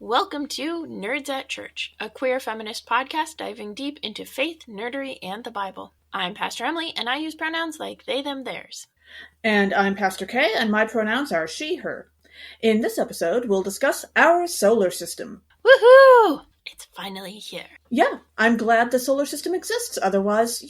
Welcome to Nerds at Church, a queer feminist podcast diving deep into faith, nerdery, and the Bible. I'm Pastor Emily, and I use pronouns like they, them, theirs. And I'm Pastor Kay, and my pronouns are she, her. In this episode, we'll discuss our solar system. Woohoo! It's finally here. Yeah, I'm glad the solar system exists. Otherwise,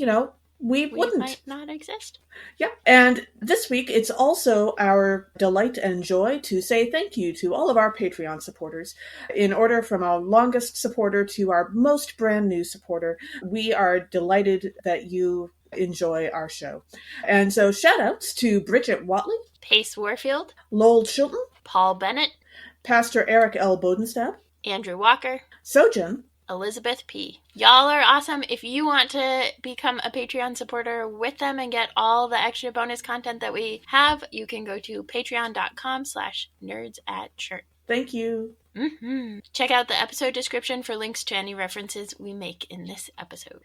we wouldn't. Might not exist. Yeah, and this week it's also our delight and joy to say thank you to all of our Patreon supporters. In order from our longest supporter to our most brand new supporter, we are delighted that you enjoy our show. And so shout outs to Bridget Watley, Pace Warfield, Lowell Chilton, Paul Bennett, Pastor Eric L. Bodenstab, Andrew Walker, Sojan, Elizabeth P. Y'all are awesome. If you want to become a Patreon supporter with them and get all the extra bonus content that we have, you can go to patreon.com/nerdsattchurch. Thank you. Check out the episode description for links to any references we make in this episode.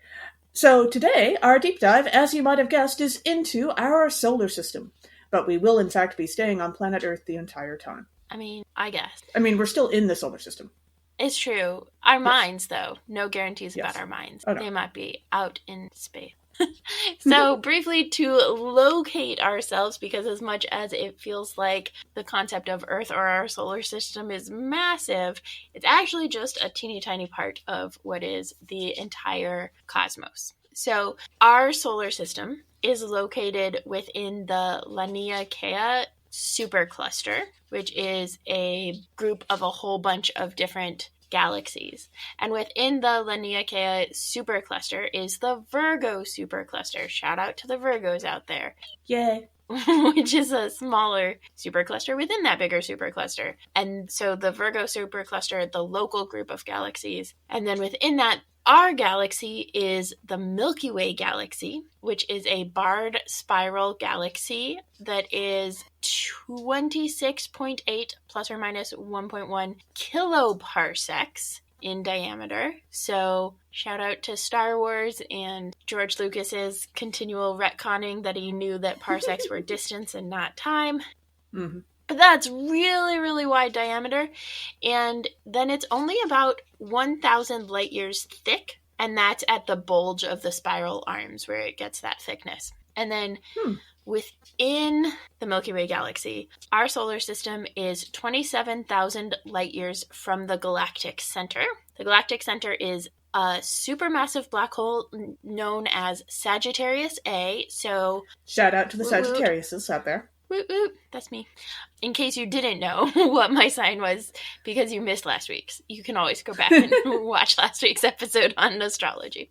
So today, our deep dive, as you might have guessed, is into our solar system. But we will, in fact, be staying on planet Earth the entire time. I guess. We're still in the solar system. It's true. Our minds, though. No guarantees about our minds. Oh, no. They might be out in space. So, briefly, to locate ourselves, because as much as it feels like the concept of Earth or our solar system is massive, it's actually just a teeny tiny part of what is the entire cosmos. So, our solar system is located within the Laniakea supercluster, which is a group of a whole bunch of different galaxies. And within the Laniakea supercluster is the Virgo supercluster. Shout out to the Virgos out there. Yay. Which is a smaller supercluster within that bigger supercluster. And so the Virgo supercluster, the local group of galaxies. And then within that, our galaxy is the Milky Way galaxy, which is a barred spiral galaxy that is 26.8 plus or minus 1.1 kiloparsecs in diameter. So shout out to Star Wars and George Lucas's continual retconning that he knew that parsecs were distance and not time. Mm-hmm. But that's really, really wide diameter. And then it's only about 1,000 light years thick. And that's at the bulge of the spiral arms where it gets that thickness. And then within the Milky Way galaxy, our solar system is 27,000 light years from the galactic center. The galactic center is a supermassive black hole known as Sagittarius A. So shout out to the Sagittariuses out there. Woot woot, that's me. In case you didn't know what my sign was because you missed last week's, you can always go back and watch last week's episode on astrology.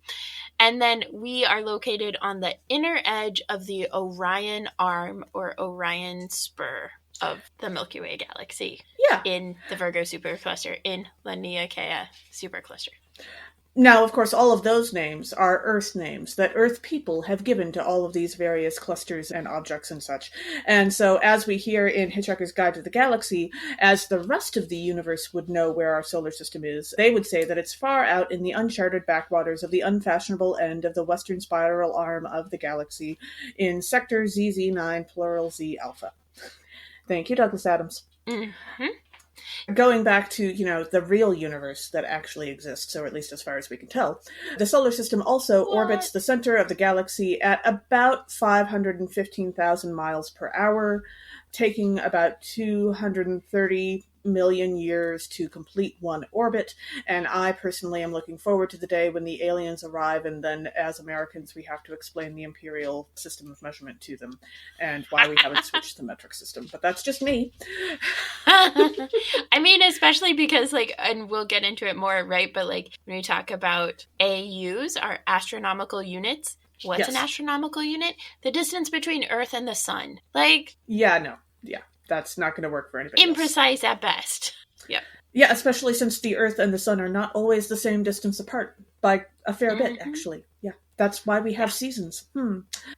And then we are located on the inner edge of the Orion arm or Orion spur of the Milky Way galaxy. Yeah. In the Virgo supercluster, in Laniakea supercluster. Now, of course, all of those names are Earth names that Earth people have given to all of these various clusters and objects and such. And so, as we hear in Hitchhiker's Guide to the Galaxy, as the rest of the universe would know where our solar system is, they would say that it's far out in the uncharted backwaters of the unfashionable end of the western spiral arm of the galaxy in sector ZZ9 plural Z alpha. Thank you, Douglas Adams. Mm-hmm. Going back to, the real universe that actually exists, or at least as far as we can tell, the solar system also orbits the center of the galaxy at about 515,000 miles per hour, taking about 230 million years to complete one orbit. And I personally am looking forward to the day when the aliens arrive, and then as Americans we have to explain the imperial system of measurement to them and why we haven't switched the metric system. But that's just me. Especially because, and we'll get into it more, right? But, when we talk about AUs, our astronomical units, what's an astronomical unit? The distance between Earth and the sun. Yeah, that's not going to work for anybody imprecise at best. Yep. Yeah, especially since the Earth and the sun are not always the same distance apart, by a fair bit, actually. Yeah, that's why we have seasons.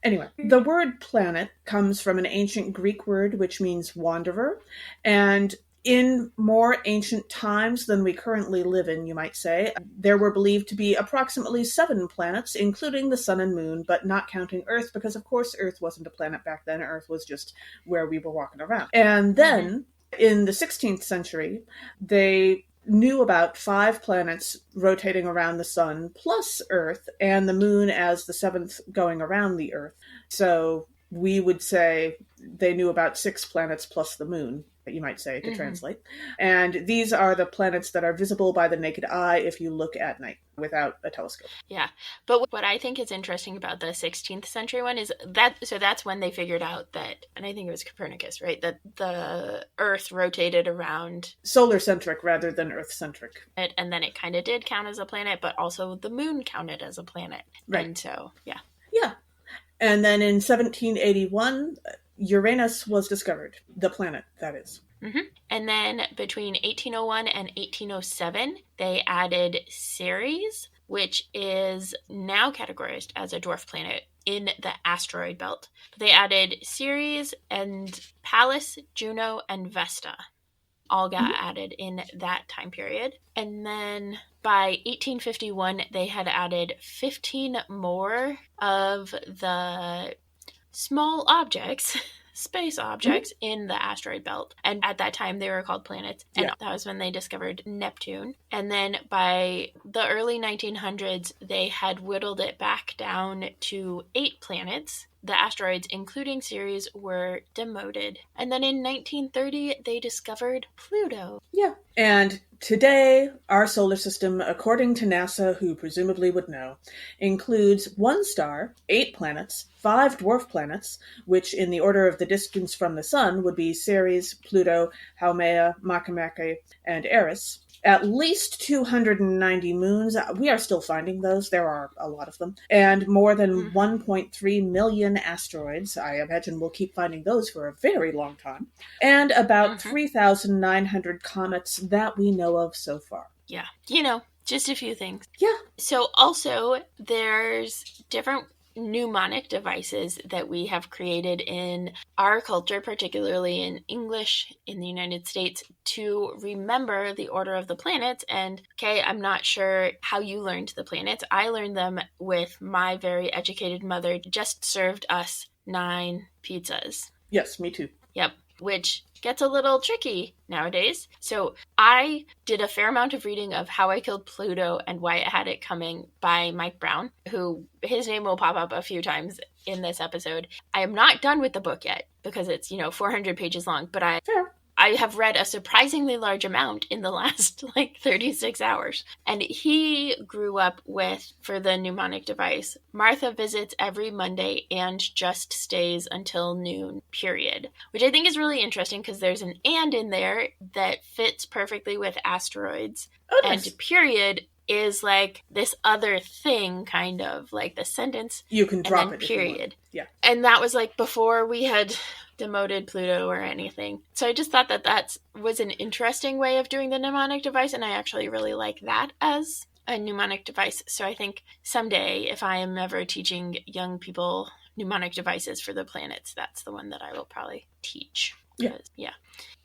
Anyway, the word planet comes from an ancient Greek word which means wanderer, and in more ancient times than we currently live in, you might say, there were believed to be approximately 7 planets, including the sun and moon, but not counting Earth, because of course Earth wasn't a planet back then. Earth was just where we were walking around. And then, in the 16th century, they knew about 5 planets rotating around the sun plus Earth, and the moon as the 7th going around the Earth. So we would say they knew about 6 planets plus the moon, you might say, to translate. And these are the planets that are visible by the naked eye if you look at night without a telescope. Yeah. But what I think is interesting about the 16th century one is that's when they figured out that, and I think it was Copernicus, right, that the Earth rotated around solar-centric rather than Earth-centric. And then it kind of did count as a planet, but also the moon counted as a planet. Right. And so, yeah. Yeah. And then in 1781, Uranus was discovered. The planet, that is. And then between 1801 and 1807, they added Ceres, which is now categorized as a dwarf planet in the asteroid belt. They added Ceres and Pallas, Juno, and Vesta. All got added in that time period. And then by 1851, they had added 15 more of the small objects, space objects, in the asteroid belt. And at that time, they were called planets. And that was when they discovered Neptune. And then by the early 1900s, they had whittled it back down to 8 planets. The asteroids, including Ceres, were demoted. And then in 1930, they discovered Pluto. Yeah. And today, our solar system, according to NASA, who presumably would know, includes 1 star, 8 planets, 5 dwarf planets, which in the order of the distance from the sun would be Ceres, Pluto, Haumea, Makemake, and Eris. At least 290 moons. We are still finding those. There are a lot of them. And more than 1.3 million asteroids. I imagine we'll keep finding those for a very long time. And about 3,900 comets that we know of so far. Yeah. Just a few things. Yeah. So also, there's different mnemonic devices that we have created in our culture, particularly in English in the United States, to remember the order of the planets. And okay, I'm not sure how you learned the planets. I learned them with my very educated mother, just served us 9 pizzas. Yes, me too. Yep. Which gets a little tricky nowadays. So I did a fair amount of reading of How I Killed Pluto and Why It Had It Coming by Mike Brown, who his name will pop up a few times in this episode. I am not done with the book yet because it's, 400 pages long, but I have read a surprisingly large amount in the last 36 hours. And he grew up with, for the mnemonic device, Martha visits every Monday and just stays until noon, period. Which I think is really interesting because there's an and in there that fits perfectly with asteroids. Oh, nice. And period is this other thing, kind of like the sentence. You can drop it. Period. Yeah. And that was before we had demoted Pluto or anything. So I just thought that was an interesting way of doing the mnemonic device, and I actually really like that as a mnemonic device. So I think someday, if I am ever teaching young people mnemonic devices for the planets, that's the one that I will probably teach. Yeah.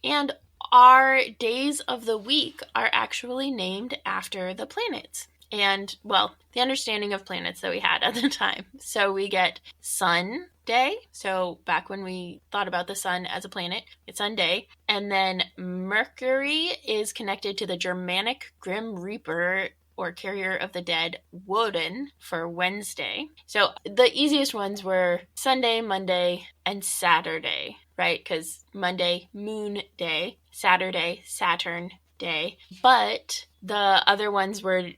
And our days of the week are actually named after the planets. And, well, the understanding of planets that we had at the time. So we get Sun Day. So back when we thought about the sun as a planet, it's Sun Day. And then Mercury is connected to the Germanic Grim Reaper, or carrier of the dead, Woden, for Wednesday. So the easiest ones were Sunday, Monday, and Saturday, right? Because Monday, Moon Day, Saturday, Saturn Day. But the other ones were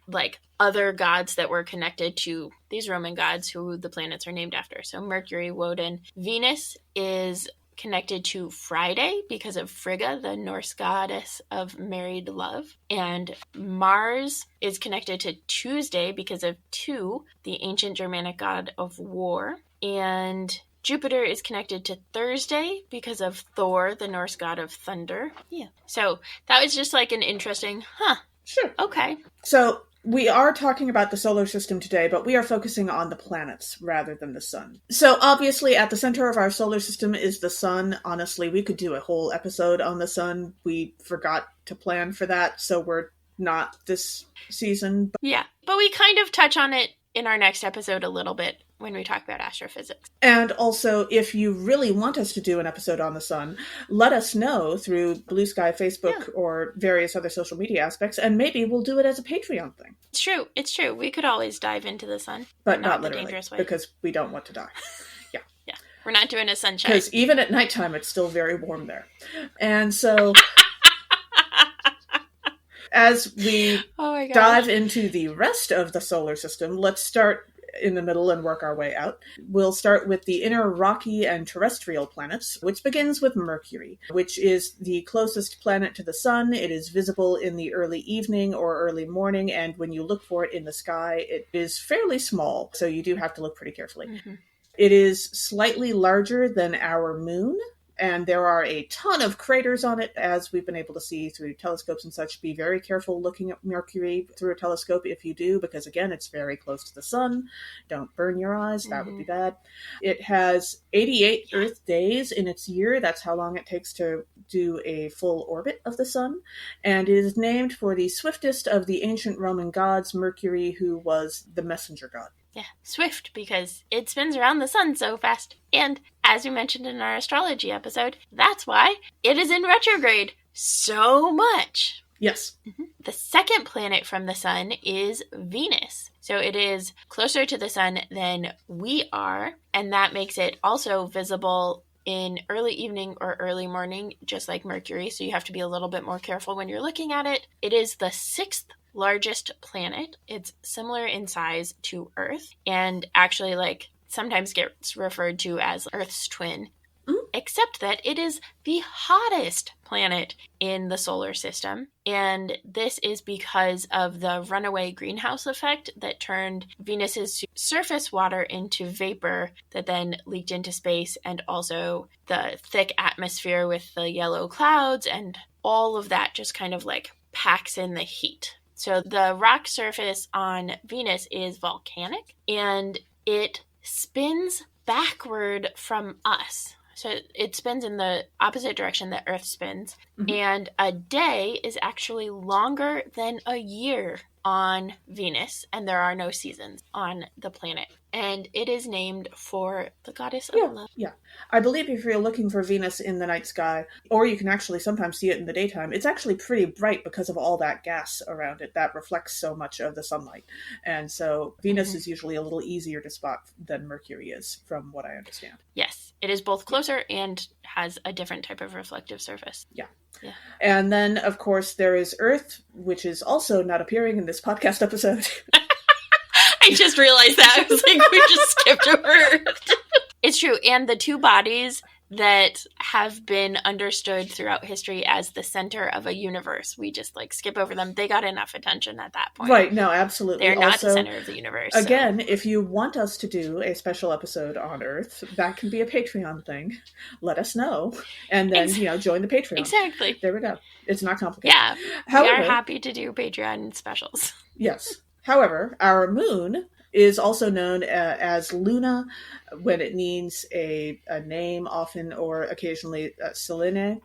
other gods that were connected to these Roman gods who the planets are named after. So Mercury, Woden. Venus is connected to Friday because of Frigga, the Norse goddess of married love. And Mars is connected to Tuesday because of Tu, the ancient Germanic god of war. And Jupiter is connected to Thursday because of Thor, the Norse god of thunder. Yeah. So that was just an interesting, Sure. Okay. So we are talking about the solar system today, but we are focusing on the planets rather than the sun. So obviously at the center of our solar system is the sun. Honestly, we could do a whole episode on the sun. We forgot to plan for that, so we're not this season. Yeah, but we kind of touch on it in our next episode a little bit when we talk about astrophysics. And also, if you really want us to do an episode on the sun, let us know through Blue Sky, Facebook, or various other social media aspects, and maybe we'll do it as a Patreon thing. It's true. We could always dive into the sun. But not the literally, dangerous way. because we don't want to die. Yeah. We're not doing a sunshine. Because even at nighttime, it's still very warm there. And so... As we dive into the rest of the solar system, let's start in the middle and work our way out. We'll start with the inner rocky and terrestrial planets, which begins with Mercury, which is the closest planet to the sun. It is visible in the early evening or early morning, and when you look for it in the sky, it is fairly small, so you do have to look pretty carefully. Mm-hmm. It is slightly larger than our moon, and there are a ton of craters on it, as we've been able to see through telescopes and such. Be very careful looking at Mercury through a telescope if you do, because again, it's very close to the sun. Don't burn your eyes. That would be bad. It has 88 Earth days in its year. That's how long it takes to do a full orbit of the sun. And it is named for the swiftest of the ancient Roman gods, Mercury, who was the messenger god. Yeah, swift, because it spins around the sun so fast. And as we mentioned in our astrology episode, that's why it is in retrograde so much. Yes. Mm-hmm. The second planet from the sun is Venus. So it is closer to the sun than we are, and that makes it also visible in early evening or early morning, just like Mercury. So you have to be a little bit more careful when you're looking at it. It is the sixth largest planet. It's similar in size to Earth, and actually sometimes gets referred to as Earth's twin, except that it is the hottest planet in the solar system. And this is because of the runaway greenhouse effect that turned Venus's surface water into vapor that then leaked into space, and also the thick atmosphere with the yellow clouds, and all of that just kind of packs in the heat. So the rock surface on Venus is volcanic, and it spins backward from us. So it spins in the opposite direction that Earth spins. Mm-hmm. And a day is actually longer than a year on Venus, and there are no seasons on the planet. And it is named for the goddess of love. Yeah. I believe if you're looking for Venus in the night sky, or you can actually sometimes see it in the daytime, it's actually pretty bright because of all that gas around it that reflects so much of the sunlight. And so Venus is usually a little easier to spot than Mercury is, from what I understand. Yes. It is both closer and has a different type of reflective surface. Yeah. And then, of course, there is Earth, which is also not appearing in this podcast episode. I just realized that. I was like, we just skipped over Earth. It's true. And the two bodies that have been understood throughout history as the center of a universe, we just skip over them. They got enough attention at that point. Right. No, absolutely. They're not the center of the universe. Again, if you want us to do a special episode on Earth, that can be a Patreon thing. Let us know. And then, join the Patreon. Exactly. There we go. It's not complicated. Yeah. However, we are happy to do Patreon specials. Yes. However, our moon is also known as Luna when it means a name often, or occasionally Selene.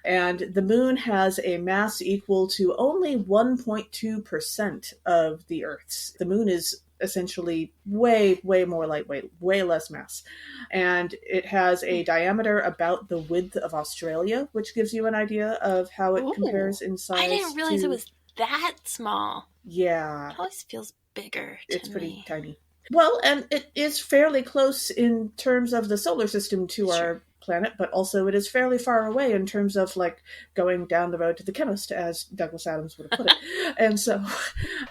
And the moon has a mass equal to only 1.2% of the Earth's. The moon is essentially way, way more lightweight, way less mass. And it has a diameter about the width of Australia, which gives you an idea of how it compares in size. I didn't realize it was that small. Yeah. It always feels bigger to It's pretty me. tiny. Well, and it is fairly close in terms of the solar system to our planet, but also it is fairly far away in terms of going down the road to the chemist, as Douglas Adams would have put it. And so,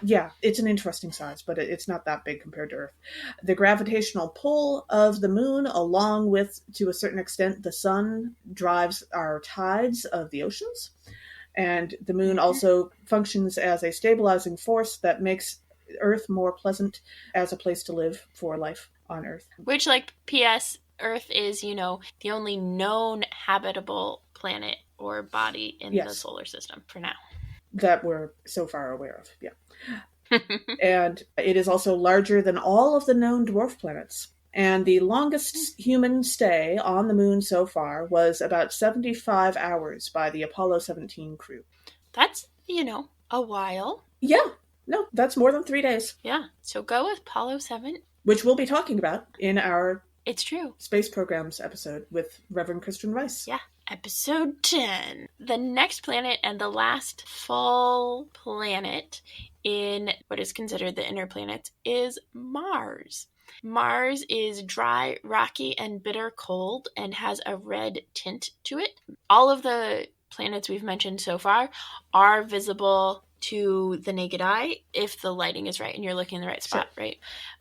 yeah, it's an interesting size, but it's not that big compared to Earth. The gravitational pull of the moon, along with, to a certain extent, the sun, drives our tides of the oceans. And the moon also functions as a stabilizing force that makes Earth more pleasant as a place to live for life on Earth. Which, P.S., Earth is, the only known habitable planet or body in the solar system for now. That we're so far aware of, yeah. And it is also larger than all of the known dwarf planets. And the longest human stay on the moon so far was about 75 hours by the Apollo 17 crew. That's, a while. Yeah. No, that's more than 3 days. Yeah. So go with Apollo 17. which we'll be talking about in our It's true. space programs episode with Reverend Christian Rice. Yeah. Episode 10. The next planet and the last full planet in what is considered the inner planets is Mars. Mars is dry, rocky, and bitter cold and has a red tint to it. All of the planets we've mentioned so far are visible to the naked eye if the lighting is right and you're looking in the right spot, right?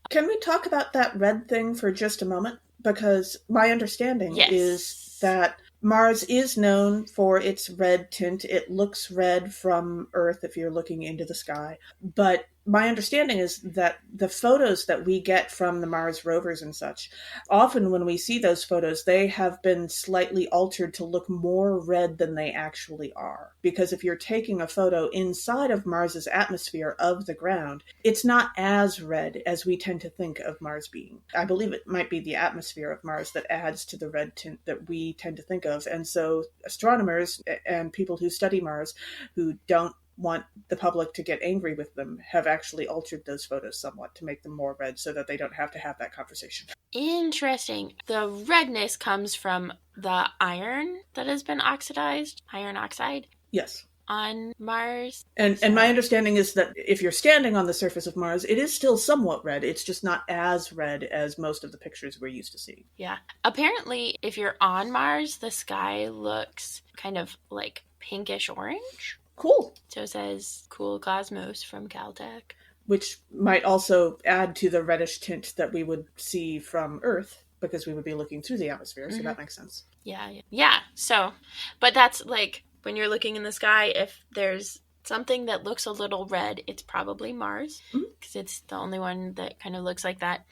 Can we talk about that red thing for just a moment? Because my understanding is that Mars is known for its red tint. It looks red from Earth if you're looking into the sky. But my understanding is that the photos that we get from the Mars rovers and such, often when we see those photos, they have been slightly altered to look more red than they actually are. Because if you're taking a photo inside of Mars's atmosphere of the ground, it's not as red as we tend to think of Mars being. I believe it might be the atmosphere of Mars that adds to the red tint that we tend to think of. And so astronomers and people who study Mars who don't want the public to get angry with them have actually altered those photos somewhat to make them more red so that they don't have to have that conversation. Interesting. The redness comes from the iron that has been oxidized, iron oxide. Yes. On Mars. And my understanding is that if you're standing on the surface of Mars, it is still somewhat red. It's just not as red as most of the pictures we're used to seeing. Yeah. Apparently, if you're on Mars, the sky looks kind of like pinkish orange. Cool. So says Cool Cosmos from Caltech. Which might also add to the reddish tint that we would see from Earth, because we would be looking through the atmosphere, so that makes sense. Yeah. So, but that's like, when you're looking in the sky, if there's something that looks a little red, it's probably Mars, because it's the only one that kind of looks like that.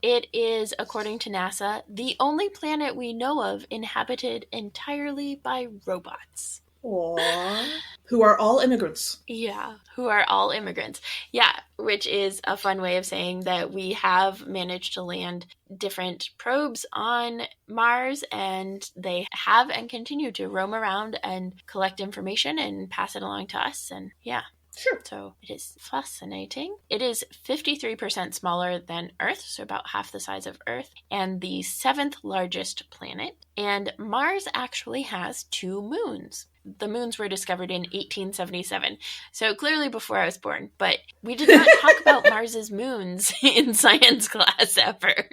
It is, according to NASA, the only planet we know of inhabited entirely by robots. Aww. Who are all immigrants. Yeah, who are all immigrants. Yeah, which is a fun way of saying that we have managed to land different probes on Mars, and they have and continue to roam around and collect information and pass it along to us. And yeah. Sure. So it is fascinating. It is 53% smaller than Earth, so about half the size of Earth, and the 7th largest planet. And Mars actually has 2 moons. The moons were discovered in 1877, so clearly before I was born, but we did not talk about Mars's moons in science class ever.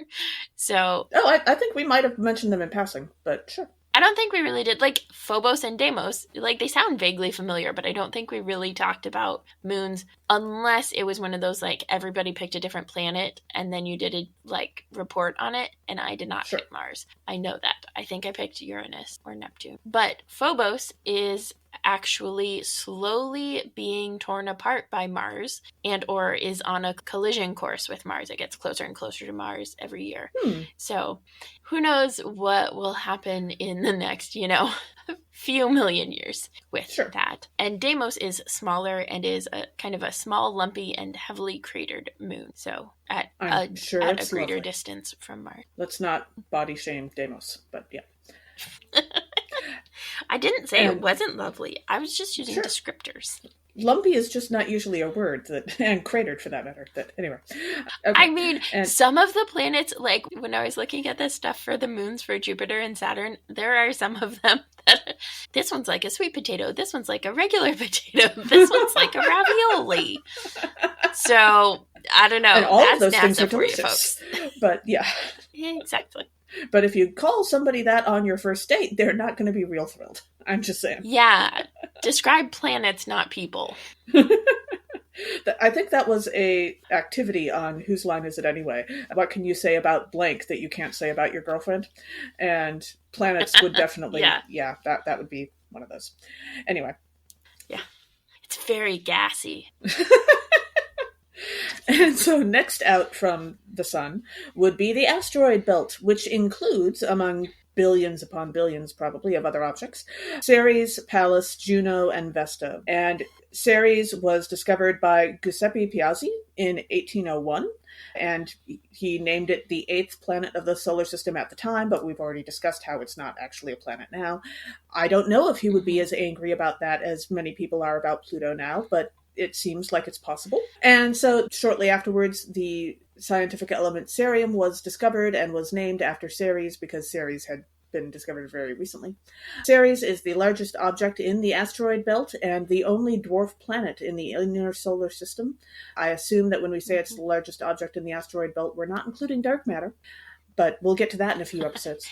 So... Oh, I think we might have mentioned them in passing, but sure. I don't think we really did. Like, Phobos and Deimos, like, they sound vaguely familiar, but I don't think we really talked about moons unless it was one of those, like, everybody picked a different planet and then you did a, like, report on it, and I did not pick Mars. I know that. I think I picked Uranus or Neptune. But Phobos is actually slowly being torn apart by Mars and or is on a collision course with Mars. It gets closer and closer to Mars every year. So who knows what will happen in the next, few million years with that. And Deimos is smaller and is a kind of a small, lumpy, and heavily cratered moon. So at a greater distance from Mars. Let's not body shame Deimos, but yeah. I didn't say it wasn't lovely. I was just using descriptors. Lumpy is just not usually a word, and cratered for that matter. Anyway. Okay. I mean, some of the planets, like when I was looking at this stuff for the moons for Jupiter and Saturn, there are some of them that this one's like a sweet potato, this one's like a regular potato, this one's like a ravioli. So, I don't know. And all that's of those NASA things are for you, delicious. folks. But yeah. Exactly. But if you call somebody that on your first date, they're not going to be real thrilled. I'm just saying. Yeah. Describe planets, not people. I think that was a activity on Whose Line Is It Anyway? What can you say about blank that you can't say about your girlfriend? And planets would definitely, that would be one of those. Anyway. Yeah. It's very gassy. And so next out from the sun would be the asteroid belt, which includes, among billions upon billions probably of other objects, Ceres, Pallas, Juno, and Vesta. And Ceres was discovered by Giuseppe Piazzi in 1801, and he named it the 8th planet of the solar system at the time, but we've already discussed how it's not actually a planet now. I don't know if he would be as angry about that as many people are about Pluto now, but it seems like it's possible. And so shortly afterwards, the scientific element cerium was discovered and was named after Ceres because Ceres had been discovered very recently. Ceres is the largest object in the asteroid belt and the only dwarf planet in the inner solar system. I assume that when we say it's the largest object in the asteroid belt, we're not including dark matter, but we'll get to that in a few episodes.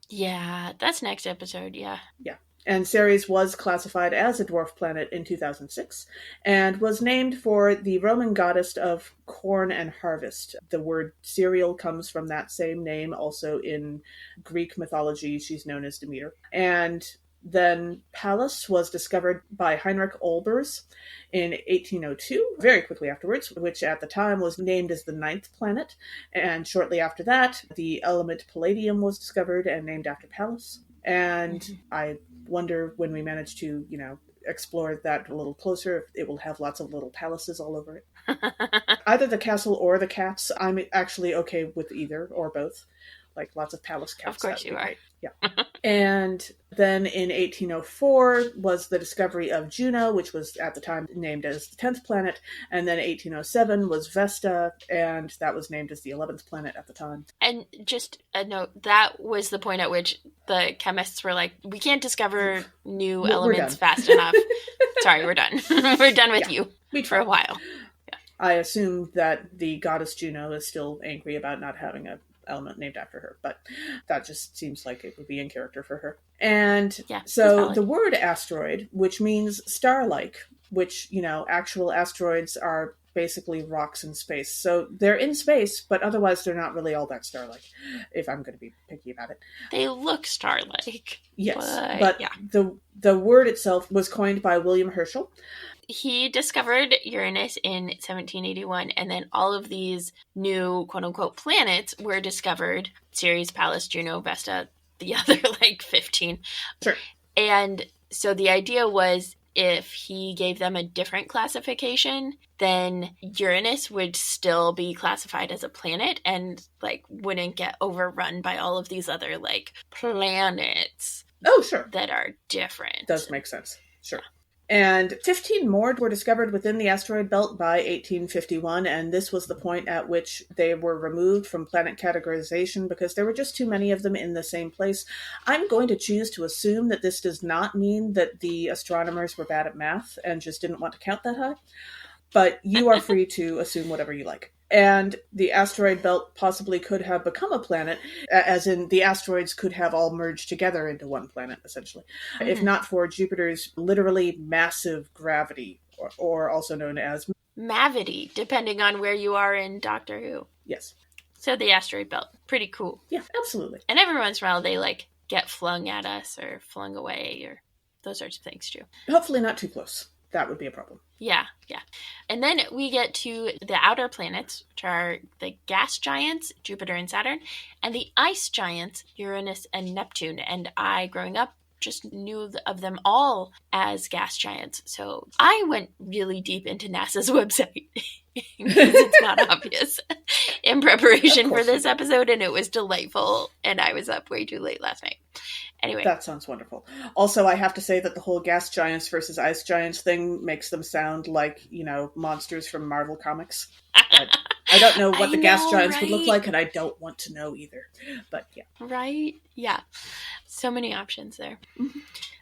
Yeah, that's next episode, yeah. Yeah. And Ceres was classified as a dwarf planet in 2006 and was named for the Roman goddess of corn and harvest. The word cereal comes from that same name. Also in Greek mythology, she's known as Demeter. And then Pallas was discovered by Heinrich Olbers in 1802, very quickly afterwards, which at the time was named as the 9th planet. And shortly after that, the element palladium was discovered and named after Pallas. And I wonder when we manage to, explore that a little closer, it will have lots of little palaces all over it. Either the castle or the cats. I'm actually okay with either or both. Like lots of palace cats. Of course you are. Yeah. And then in 1804 was the discovery of Juno, which was at the time named as the 10th planet. And then 1807 was Vesta, and that was named as the 11th planet at the time. And just a note, that was the point at which the chemists were like, we can't discover new elements fast enough. Sorry, we're done. We're done with you for a while. Yeah. I assume that the goddess Juno is still angry about not having a element named after her, but that just seems like it would be in character for her. And so the word asteroid, which means star-like, which, actual asteroids are basically rocks in space. So they're in space, but otherwise they're not really all that star-like, if I'm going to be picky about it. They look star-like. Yes, but the word itself was coined by William Herschel. He discovered Uranus in 1781, and then all of these new quote-unquote planets were discovered. Ceres, Pallas, Juno, Vesta, the other 15. Sure. And so the idea was if he gave them a different classification, then Uranus would still be classified as a planet and wouldn't get overrun by all of these other planets. Oh, sure. That are different. Does make sense. Sure. And 15 more were discovered within the asteroid belt by 1851, and this was the point at which they were removed from planet categorization because there were just too many of them in the same place. I'm going to choose to assume that this does not mean that the astronomers were bad at math and just didn't want to count that high, but you are free to assume whatever you like. And the asteroid belt possibly could have become a planet, as in the asteroids could have all merged together into one planet, essentially, if not for Jupiter's literally massive gravity, or also known as Mavity, depending on where you are in Doctor Who. Yes. So the asteroid belt, pretty cool. Yeah, absolutely. And every once in a while they get flung at us or flung away or those sorts of things too. Hopefully not too close. That would be a problem. Yeah. And then we get to the outer planets, which are the gas giants, Jupiter and Saturn, and the ice giants, Uranus and Neptune. And I, growing up, just knew of them all as gas giants. So I went really deep into NASA's website because it's not obvious in preparation for this episode, and it was delightful. And I was up way too late last night. Anyway. That sounds wonderful. Also, I have to say that the whole gas giants versus ice giants thing makes them sound like, monsters from Marvel Comics. But I don't know what the gas giants would look like, and I don't want to know either. But yeah. Right? Yeah. So many options there. Mm-hmm.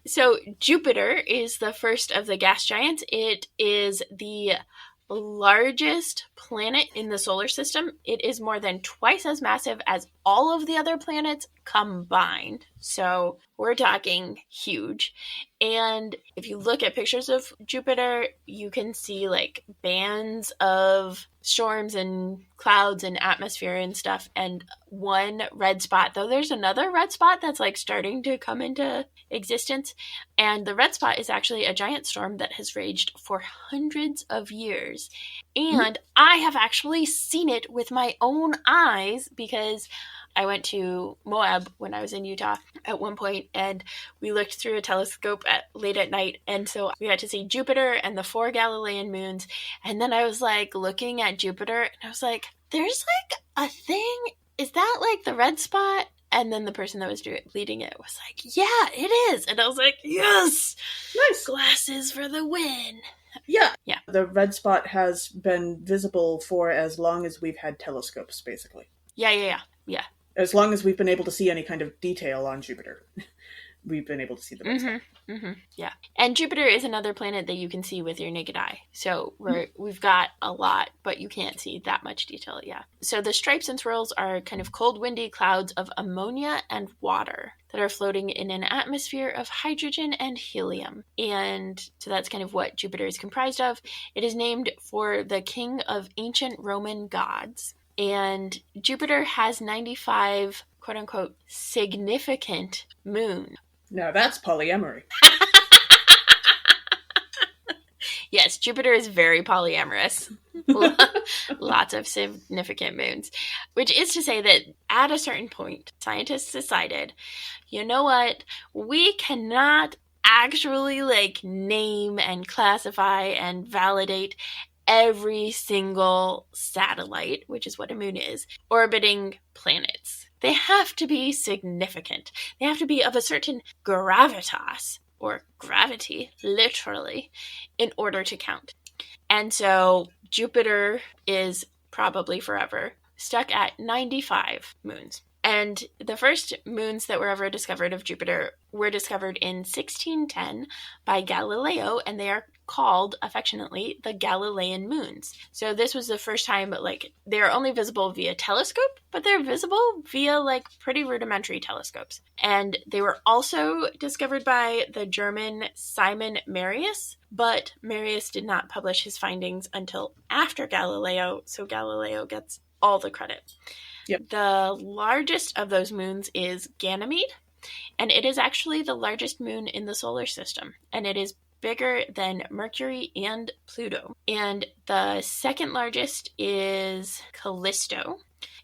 So Jupiter is the first of the gas giants. It is the largest planet in the solar system. It is more than twice as massive as all of the other planets combined. So we're talking huge. And if you look at pictures of Jupiter, you can see bands of storms and clouds and atmosphere and stuff, and one red spot, though there's another red spot that's starting to come into existence. And the red spot is actually a giant storm that has raged for hundreds of years. And I have actually seen it with my own eyes because I went to Moab when I was in Utah at one point, and we looked through a telescope late at night, and so we got to see Jupiter and the 4 Galilean moons. And then I was looking at Jupiter, and I was like, there's a thing, is that the red spot? And then the person that was leading it was like, yeah, it is. And I was like, yes, nice, glasses for the win. Yeah. Yeah. The red spot has been visible for as long as we've had telescopes, basically. Yeah. As long as we've been able to see any kind of detail on Jupiter, we've been able to see the red spot. Yeah. And Jupiter is another planet that you can see with your naked eye. So we've got a lot, but you can't see that much detail. Yeah. So the stripes and swirls are kind of cold, windy clouds of ammonia and water that are floating in an atmosphere of hydrogen and helium. And so that's kind of what Jupiter is comprised of. It is named for the king of ancient Roman gods. And Jupiter has 95, quote unquote, significant moons. Now that's polyamory. Yes, Jupiter is very polyamorous. Lots of significant moons. Which is to say that at a certain point, scientists decided, you know what? We cannot actually name and classify and validate every single satellite, which is what a moon is, orbiting planets. They have to be significant. They have to be of a certain gravitas, or gravity, literally, in order to count. And so Jupiter is probably forever stuck at 95 moons. And the first moons that were ever discovered of Jupiter were discovered in 1610 by Galileo, and they are called affectionately the Galilean moons. So this was the first time, they are only visible via telescope, but they're visible via pretty rudimentary telescopes. And they were also discovered by the German Simon Marius, but Marius did not publish his findings until after Galileo, so Galileo gets all the credit. Yep. The largest of those moons is Ganymede, and it is actually the largest moon in the solar system, and it is bigger than Mercury and Pluto. And the second largest is Callisto,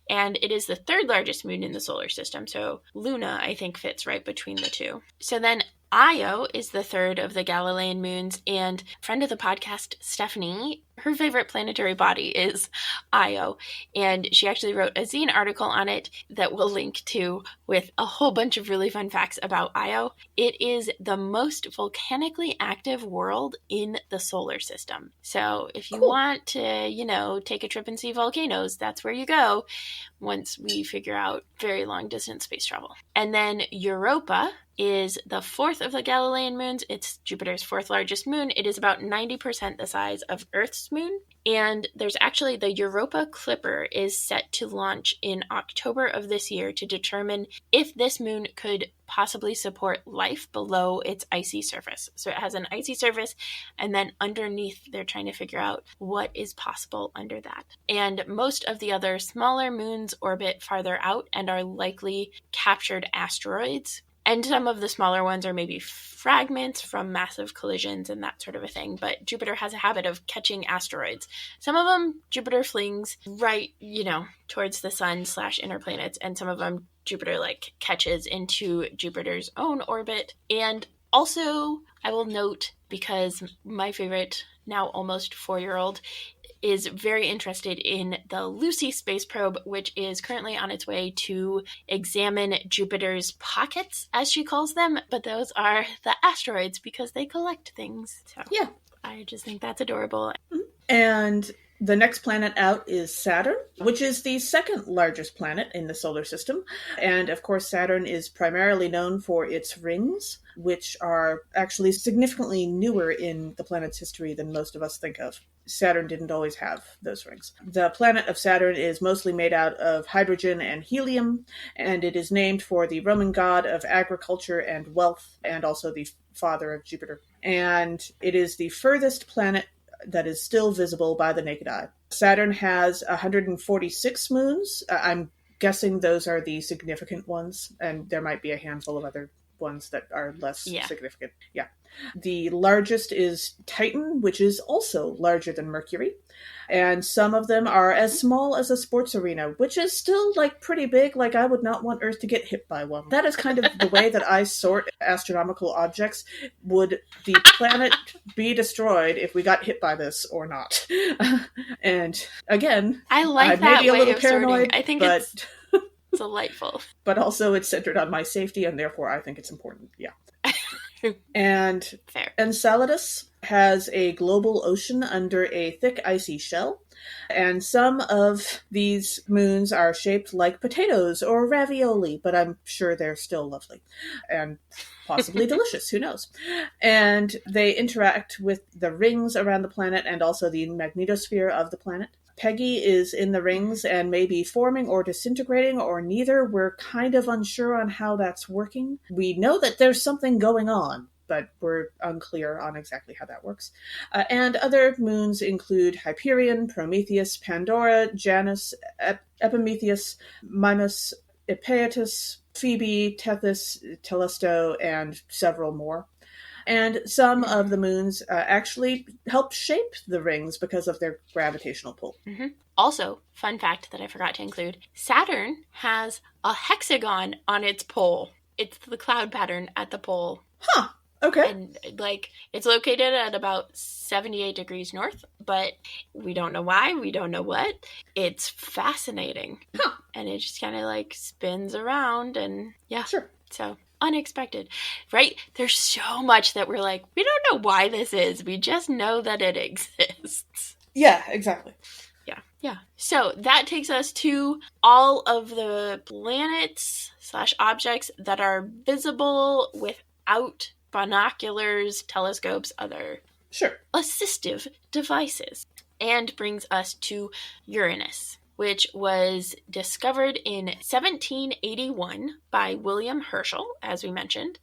and it is the third largest moon in the solar system, so Luna, I think, fits right between the two. So then Io is the third of the Galilean moons, and friend of the podcast, Stephanie, her favorite planetary body is Io, and she actually wrote a zine article on it that we'll link to with a whole bunch of really fun facts about Io. It is the most volcanically active world in the solar system. So if you want to, take a trip and see volcanoes, that's where you go once we figure out very long distance space travel. And then Europa is the fourth of the Galilean moons. It's Jupiter's fourth largest moon. It is about 90% the size of Earth's moon. And there's actually the Europa Clipper is set to launch in October of this year to determine if this moon could possibly support life below its icy surface. So it has an icy surface, and then underneath they're trying to figure out what is possible under that. And most of the other smaller moons orbit farther out and are likely captured asteroids. And some of the smaller ones are maybe fragments from massive collisions and that sort of a thing. But Jupiter has a habit of catching asteroids. Some of them Jupiter flings right, towards the sun / inner planets. And some of them Jupiter catches into Jupiter's own orbit. And also, I will note, because my favorite, now almost 4-year-old, is very interested in the Lucy space probe, which is currently on its way to examine Jupiter's pockets, as she calls them, but those are the asteroids because they collect things. So yeah, I just think that's adorable. And the next planet out is Saturn, which is the second largest planet in the solar system. And of course, Saturn is primarily known for its rings, which are actually significantly newer in the planet's history than most of us think of. Saturn didn't always have those rings. The planet of Saturn is mostly made out of hydrogen and helium, and it is named for the Roman god of agriculture and wealth, and also the father of Jupiter. And it is the furthest planet that is still visible by the naked eye. Saturn has 146 moons. I'm guessing those are the significant ones, and there might be a handful of other ones that are less significant. Yeah. The largest is Titan, which is also larger than Mercury. And some of them are as small as a sports arena, which is still pretty big. I would not want Earth to get hit by one. That is kind of the way that I sort astronomical objects. Would the planet be destroyed if we got hit by this or not? And again, I like that may be a way little of paranoid, sorting. I think but it's delightful. But also it's centered on my safety, and therefore I think it's important. Yeah. And Fair. Enceladus has a global ocean under a thick icy shell. And some of these moons are shaped like potatoes or ravioli, but I'm sure they're still lovely and possibly delicious. Who knows? And they interact with the rings around the planet and also the magnetosphere of the planet. Peggy is in the rings and may be forming or disintegrating or neither. We're kind of unsure on how that's working. We know that there's something going on, but we're unclear on exactly how that works. And other moons include Hyperion, Prometheus, Pandora, Janus, Epimetheus, Mimas, Epeatus, Phoebe, Tethys, Telesto, and several more. And some of the moons actually help shape the rings because of their gravitational pull. Mm-hmm. Also, fun fact that I forgot to include, Saturn has a hexagon on its pole. It's the cloud pattern at the pole. Huh. Okay. And, it's located at about 78 degrees north, but we don't know why, we don't know what. It's fascinating. Huh. And it just kind of, spins around, and yeah. Sure. So, unexpected, right? There's so much that we're like, we don't know why this is. We just know that it exists. Yeah, exactly. Yeah. So that takes us to all of the planets / objects that are visible without binoculars, telescopes, other assistive devices. And brings us to Uranus, which was discovered in 1781 by William Herschel, as we mentioned.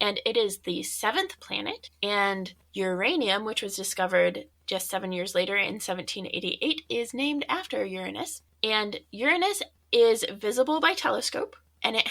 And it is the 7th planet. And uranium, which was discovered just 7 years later in 1788, is named after Uranus. And Uranus is visible by telescope, and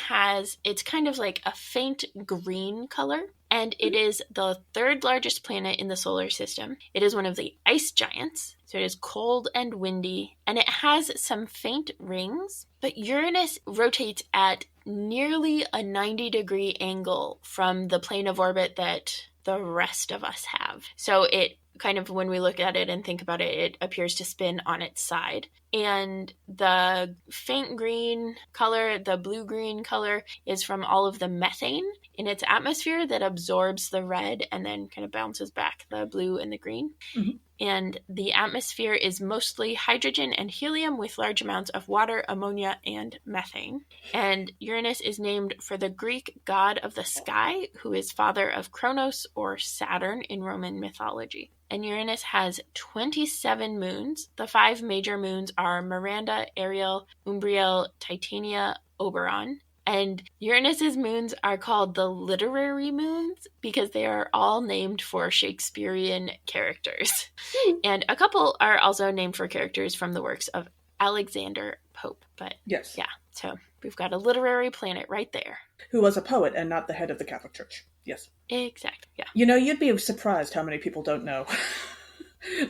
it's kind of like a faint green color. And it is the 3rd largest planet in the solar system. It is one of the ice giants, so it is cold and windy, and it has some faint rings. But Uranus rotates at nearly a 90-degree angle from the plane of orbit that the rest of us have. So it kind of, when we look at it and think about it, it appears to spin on its side. And the faint green color, the blue-green color, is from all of the methane in its atmosphere that absorbs the red and then kind of bounces back the blue and the green. Mm-hmm. And the atmosphere is mostly hydrogen and helium with large amounts of water, ammonia, and methane. And Uranus is named for the Greek god of the sky, who is father of Kronos or Saturn in Roman mythology. And Uranus has 27 moons. The 5 major moons are Miranda, Ariel, Umbriel, Titania, Oberon. And Uranus's moons are called the literary moons because they are all named for Shakespearean characters. And a couple are also named for characters from the works of Alexander Pope. But yes. Yeah, so we've got a literary planet right there. Who was a poet and not the head of the Catholic Church. Yes. Exactly, yeah. You'd be surprised how many people don't know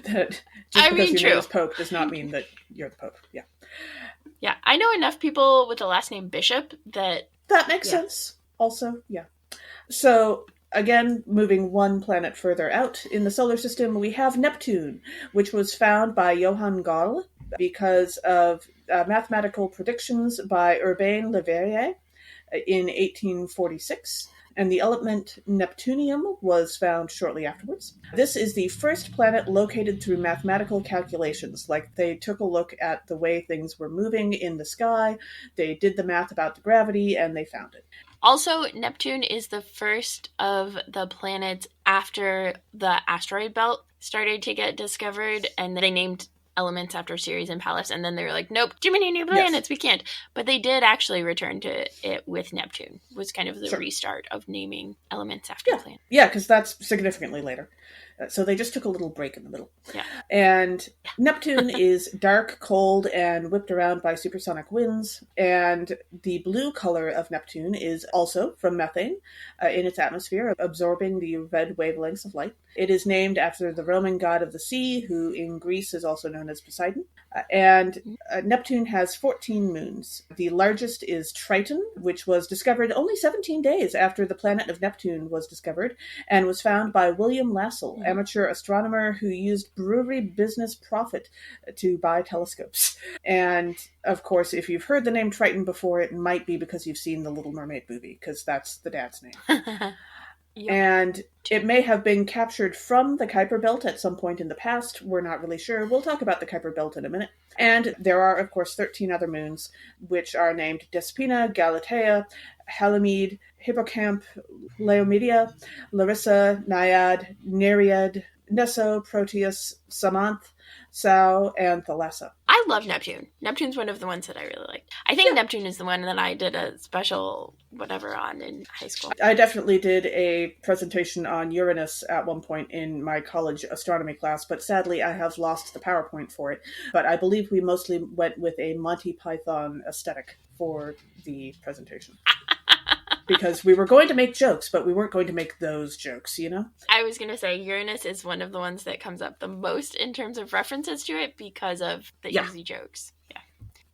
that just because your name is Pope does not mean that you're the Pope. Yeah. Yeah, I know enough people with the last name Bishop that makes sense. Also, yeah. So, again, moving one planet further out in the solar system, we have Neptune, which was found by Johann Galle because of mathematical predictions by Urbain Le Verrier in 1846. And the element neptunium was found shortly afterwards. This is the first planet located through mathematical calculations. They took a look at the way things were moving in the sky, they did the math about the gravity, and they found it. Also, Neptune is the first of the planets after the asteroid belt started to get discovered, and they named elements after Ceres and Pallas, and then they were like, nope, too many new planets, we can't. But they did actually return to it with Neptune. It was kind of the restart of naming elements after planets. Yeah, because that's significantly later. So they just took a little break in the middle. Yeah. And Neptune is dark, cold, and whipped around by supersonic winds. And the blue color of Neptune is also from methane in its atmosphere, absorbing the red wavelengths of light. It is named after the Roman god of the sea, who in Greece is also known as Poseidon. And Neptune has 14 moons. The largest is Triton, which was discovered only 17 days after the planet of Neptune was discovered, and was found by William Lassell, amateur astronomer who used brewery business profit to buy telescopes. And, of course, if you've heard the name Triton before, it might be because you've seen the Little Mermaid movie, because that's the dad's name. Yep. And it may have been captured from the Kuiper Belt at some point in the past. We're not really sure. We'll talk about the Kuiper Belt in a minute. And there are, of course, 13 other moons, which are named Despina, Galatea, Halimede, Hippocamp, Laomedia, Larissa, Naiad, Nereid, Neso, Proteus, Samanth, Sao, and Thalassa. I love Neptune. Neptune's one of the ones that I really like. I think Neptune is the one that I did a special whatever on in high school. I definitely did a presentation on Uranus at one point in my college astronomy class, but sadly I have lost the PowerPoint for it. But I believe we mostly went with a Monty Python aesthetic for the presentation. Because we were going to make jokes, but we weren't going to make those jokes, you know? I was going to say Uranus is one of the ones that comes up the most in terms of references to it because of the easy jokes. Yeah.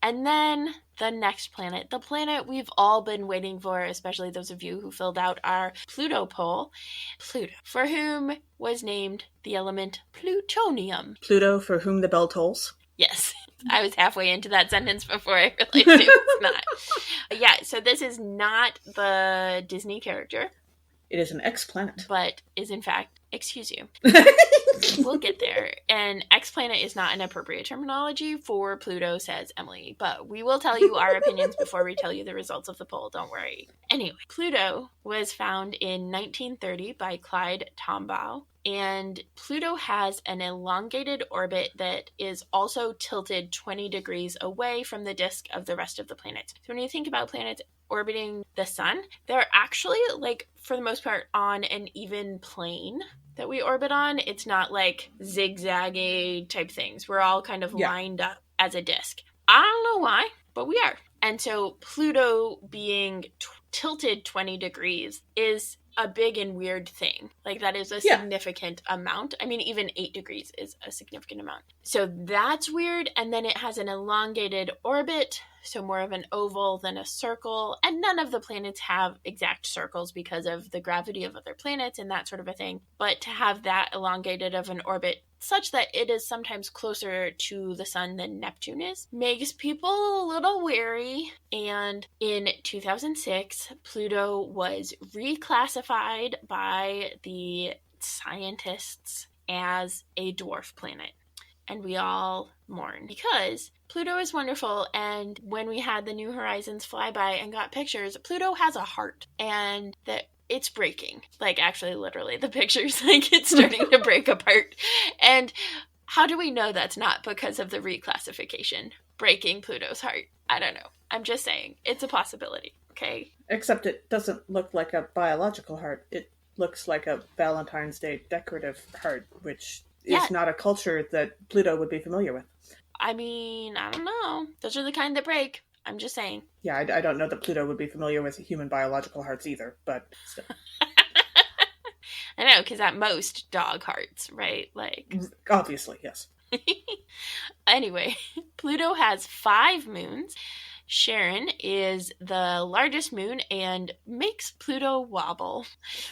And then the next planet, the planet we've all been waiting for, especially those of you who filled out our Pluto poll, Pluto, for whom was named the element plutonium. Pluto, for whom the bell tolls. Yes. I was halfway into that sentence before I realized it was not. Yeah, so this is not the Disney character. It is an X-planet. But is in fact, excuse you. We'll get there. And X-planet is not an appropriate terminology for Pluto, says Emily. But we will tell you our opinions before we tell you the results of the poll. Don't worry. Anyway, Pluto was found in 1930 by Clyde Tombaugh. And Pluto has an elongated orbit that is also tilted 20 degrees away from the disk of the rest of the planets. So when you think about planets orbiting the sun, they're actually, like, for the most part, on an even plane that we orbit on. It's not like zigzaggy type things. We're all kind of lined up as a disk. I don't know why, but we are. And so Pluto being tilted 20 degrees is a big and weird thing. Like, that is a significant amount. I mean, even 8 degrees is a significant amount. So that's weird. And then it has an elongated orbit, so more of an oval than a circle. And none of the planets have exact circles because of the gravity of other planets and that sort of a thing. But to have that elongated of an orbit such that it is sometimes closer to the sun than Neptune is, makes people a little wary. And in 2006, Pluto was reclassified by the scientists as a dwarf planet. And we all mourn because Pluto is wonderful. And when we had the New Horizons flyby and got pictures, Pluto has a heart. And that it's breaking. Like, actually, literally, the picture's like it's starting to break apart. And how do we know that's not because of the reclassification breaking Pluto's heart? I don't know. I'm just saying. It's a possibility, okay? Except it doesn't look like a biological heart. It looks like a Valentine's Day decorative heart, which is not a culture that Pluto would be familiar with. I mean, I don't know. Those are the kind that break. I'm just saying. Yeah, I don't know that Pluto would be familiar with human biological hearts either, but still. I know, because at most, dog hearts, right? Like, obviously, yes. Anyway, Pluto has 5 moons. Charon is the largest moon and makes Pluto wobble,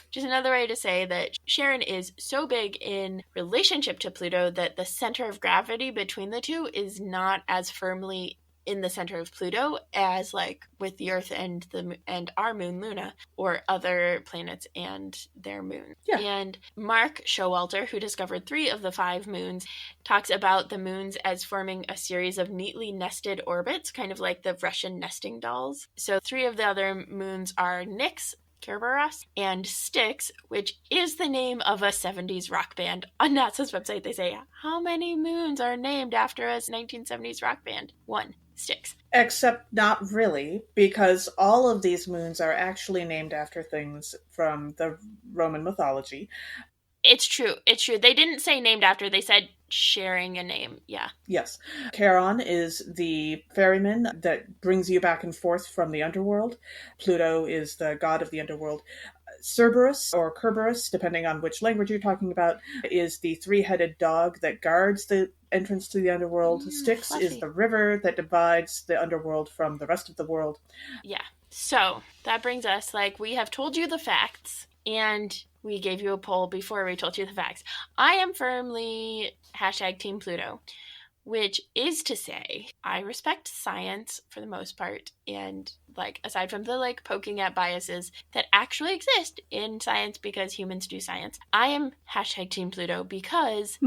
which is another way to say that Charon is so big in relationship to Pluto that the center of gravity between the two is not as firmly in the center of Pluto as like with the Earth and our moon Luna, or other planets and their moon. Yeah. And Mark Showalter, who discovered 3 of the 5 moons, talks about the moons as forming a series of neatly nested orbits, kind of like the Russian nesting dolls. So 3 of the other moons are Nix, Kerberos, and Styx, which is the name of a 70s rock band. On NASA's website, they say, how many moons are named after a 1970s rock band? 1. Styx. Except not really, because all of these moons are actually named after things from the Roman mythology. It's true. It's true. They didn't say named after. They said sharing a name. Yeah. Yes. Charon is the ferryman that brings you back and forth from the underworld. Pluto is the god of the underworld. Cerberus, or Kerberos, depending on which language you're talking about, is the 3-headed dog that guards the entrance to the underworld. Styx is the river that divides the underworld from the rest of the world. Yeah. So that brings us, like, we have told you the facts, and we gave you a poll before we told you the facts. I am firmly #Team Pluto. which is to say, I respect science for the most part, and like aside from the like poking at biases that actually exist in science because humans do science, I am hashtag Team Pluto because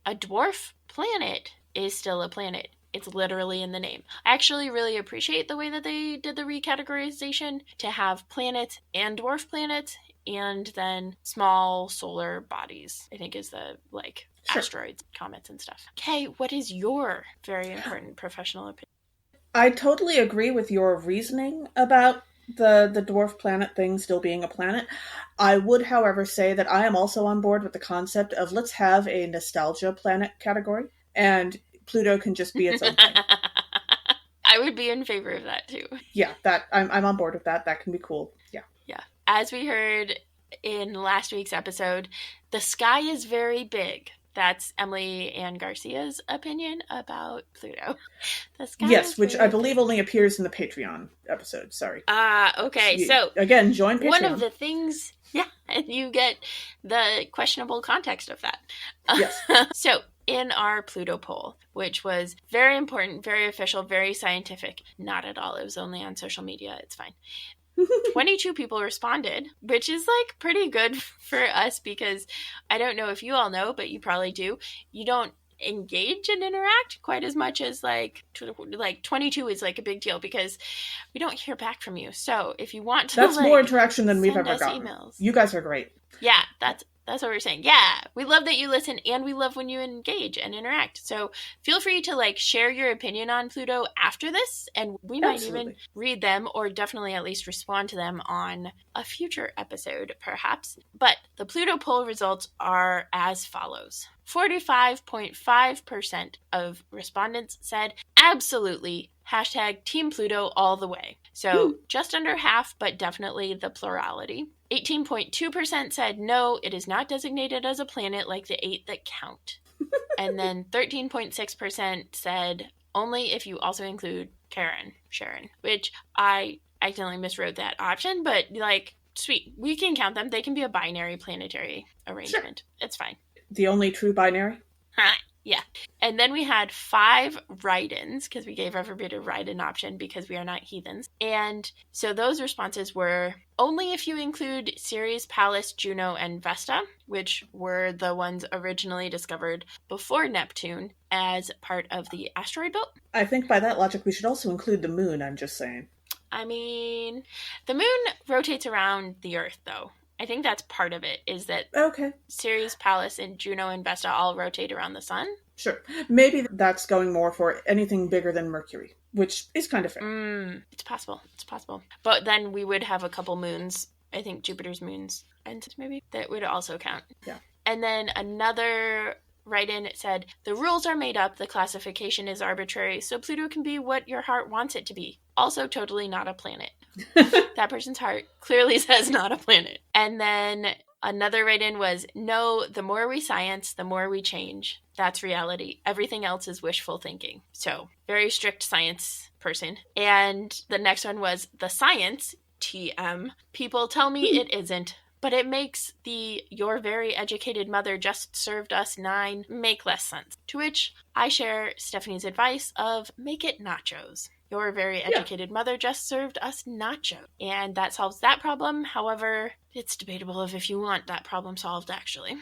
a dwarf planet is still a planet. It's literally in the name. I actually really appreciate the way that they did the recategorization to have planets and dwarf planets and then small solar bodies, I think is the like asteroids, comets and stuff. Okay, what is your very important professional opinion? I totally agree with your reasoning about the dwarf planet thing still being a planet. I would, however, say that I am also on board with the concept of let's have a nostalgia planet category, and Pluto can just be its own thing. I would be in favor of that too. Yeah, that I'm on board with that. That can be cool. Yeah. Yeah. As we heard in last week's episode, the sky is very big. That's Emily Ann Garcia's opinion about Pluto. The sky yes, which I believe only appears in the Patreon episode. Sorry. Okay. So again, join Patreon. One of the things, and you get the questionable context of that. Yes. So in our Pluto poll, which was very important, very official, very scientific, not at all. It was only on social media. It's fine. 22 people responded, which is like pretty good for us because I don't know if you all know, but you probably do. You don't engage and interact quite as much as like 22 is like a big deal because we don't hear back from you. So if you want to, that's more interaction than we've ever gotten. Emails. You guys are great. Yeah, that's what we're saying. Yeah, we love that you listen, and we love when you engage and interact. So feel free to like share your opinion on Pluto after this, and we might even read them or definitely at least respond to them on a future episode, perhaps. But the Pluto poll results are as follows. 45.5% of respondents said absolutely hashtag Team Pluto all the way. So just under half, but definitely the plurality. 18.2% said no, it is not designated as a planet like the 8 that count. And then 13.6% said only if you also include Sharon, which I accidentally miswrote that option, but like, sweet, we can count them. They can be a binary planetary arrangement. Sure. It's fine. The only true binary? Yeah. And then we had 5 write-ins because we gave everybody a write-in option because we are not heathens. And so those responses were only if you include Ceres, Pallas, Juno, and Vesta, which were the ones originally discovered before Neptune as part of the asteroid belt. I think by that logic, we should also include the moon, I'm just saying. I mean, the moon rotates around the Earth, though. I think that's part of it, is that Ceres, Pallas, and Juno and Vesta all rotate around the sun. Sure. Maybe that's going more for anything bigger than Mercury, which is kind of fair. It's possible. But then we would have a couple moons, I think Jupiter's moons, and maybe that would also count. Yeah. And then another write-in said, the rules are made up, the classification is arbitrary, so Pluto can be what your heart wants it to be. Also totally not a planet. That person's heart clearly says not a planet. And then another write-in was, no, the more we science, the more we change. That's reality. Everything else is wishful thinking. So, very strict science person. And the next one was, the science, TM, people tell me it isn't, but it makes the your very educated mother just served us 9 make less sense. To which I share Stephanie's advice of make it nachos. Your very educated mother just served us nachos. And that solves that problem. However, it's debatable if you want that problem solved, actually.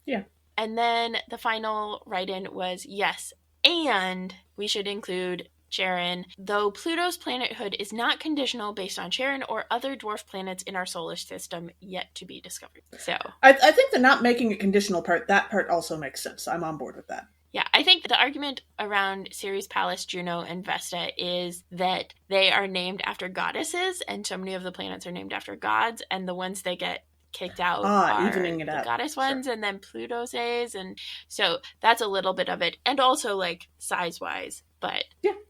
Yeah. And then the final write-in was, yes, and we should include Charon, though Pluto's planethood is not conditional based on Charon or other dwarf planets in our solar system yet to be discovered. So I think the not making it conditional part, that part also makes sense. I'm on board with that. Yeah, I think the argument around Ceres, Pallas, Juno, and Vesta is that they are named after goddesses, and so many of the planets are named after gods, and the ones they get kicked out are evening it the up. Goddess ones, and then Pluto's A's, and so that's a little bit of it, and also like size-wise. But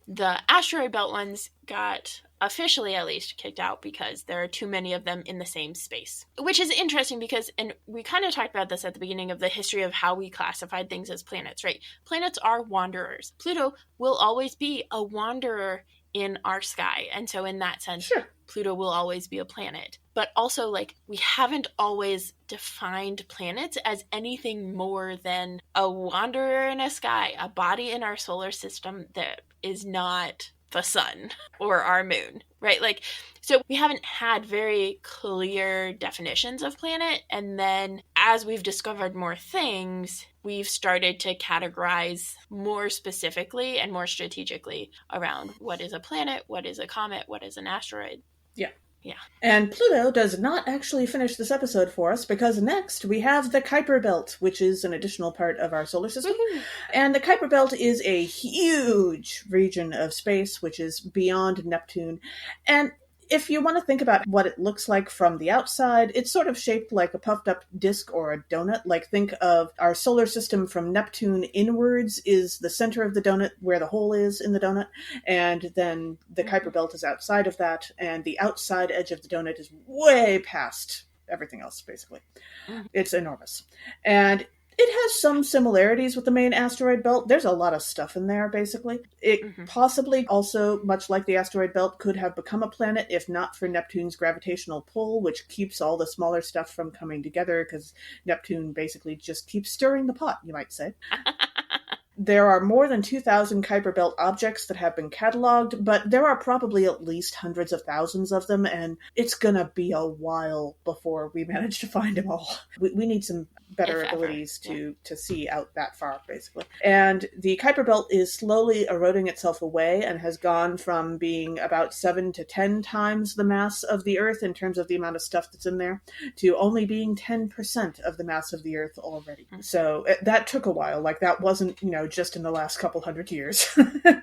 the asteroid belt ones got officially at least kicked out because there are too many of them in the same space. Which is interesting because, and we kind of talked about this at the beginning of the history of how we classified things as planets, right? Planets are wanderers. Pluto will always be a wanderer in our sky. And so in that sense, Pluto will always be a planet. but also like we haven't always defined planets as anything more than a wanderer in a sky, a body in our solar system that is not the sun or our moon, right? Like, so we haven't had very clear definitions of planet. And then as we've discovered more things, we've started to categorize more specifically and more strategically around what is a planet, what is a comet, what is an asteroid. Yeah. Yeah. And Pluto does not actually finish this episode for us, because next we have the Kuiper Belt, which is an additional part of our solar system. Woohoo. And the Kuiper Belt is a huge region of space, which is beyond Neptune. And if you want to think about what it looks like from the outside, it's sort of shaped like a puffed up disk or a donut. Like, think of our solar system from Neptune inwards is the center of the donut, where the hole is in the donut. And then the Kuiper Belt is outside of that. And the outside edge of the donut is way past everything else, basically. It's enormous. And it has some similarities with the main asteroid belt. There's a lot of stuff in there, basically. It possibly also, much like the asteroid belt, could have become a planet if not for Neptune's gravitational pull, which keeps all the smaller stuff from coming together, because Neptune basically just keeps stirring the pot, you might say. There are more than 2,000 Kuiper Belt objects that have been cataloged, but there are probably at least hundreds of thousands of them, and it's gonna be a while before we manage to find them all. We need some better abilities to see out that far, basically. And the Kuiper Belt is slowly eroding itself away and has gone from being about 7 to 10 times the mass of the Earth in terms of the amount of stuff that's in there, to only being 10% of the mass of the Earth already. So that took a while. Like, that wasn't, just in the last couple hundred years.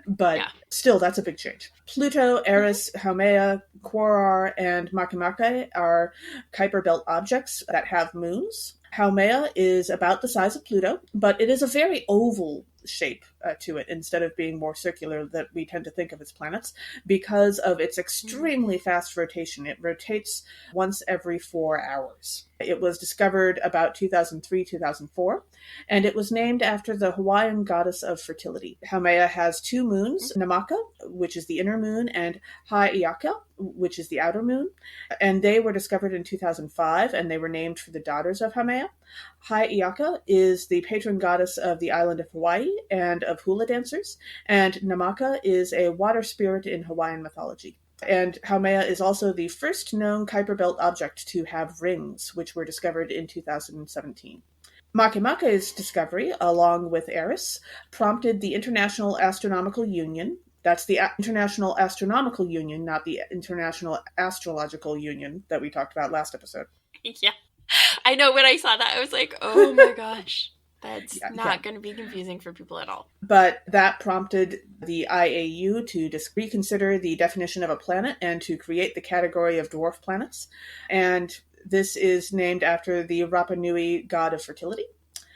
But still, that's a big change. Pluto, Eris, Haumea, Quorar, and Makemake are Kuiper Belt objects that have moons. Haumea is about the size of Pluto, but it is a very oval shape to it, instead of being more circular that we tend to think of as planets, because of its extremely fast rotation. It rotates once every 4 hours. It was discovered about 2003, 2004, and it was named after the Hawaiian goddess of fertility. Haumea has 2 moons, Namaka, which is the inner moon, and Haiaka, which is the outer moon, and they were discovered in 2005, and they were named for the daughters of Haumea. Haiaka is the patron goddess of the island of Hawaii and of hula dancers, and Namaka is a water spirit in Hawaiian mythology. And Haumea is also the first known Kuiper Belt object to have rings, which were discovered in 2017. Makemake's discovery, along with Eris, prompted the International Astronomical Union. That's the International Astronomical Union, not the International Astrological Union that we talked about last episode. Yeah. I know, when I saw that, I was like, oh my gosh. That's not going to be confusing for people at all. But that prompted the IAU to reconsider the definition of a planet and to create the category of dwarf planets. And this is named after the Rapa Nui god of fertility.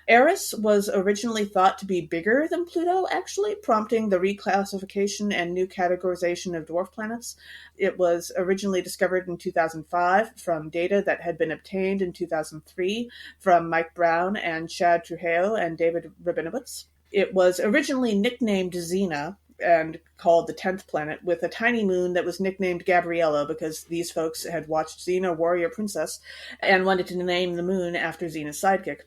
Eris was originally thought to be bigger than Pluto, actually, prompting the reclassification and new categorization of dwarf planets. It was originally discovered in 2005 from data that had been obtained in 2003 from Mike Brown and Chad Trujillo and David Rabinowitz. It was originally nicknamed Xena and called the 10th planet, with a tiny moon that was nicknamed Gabriella because these folks had watched Xena Warrior Princess and wanted to name the moon after Xena's sidekick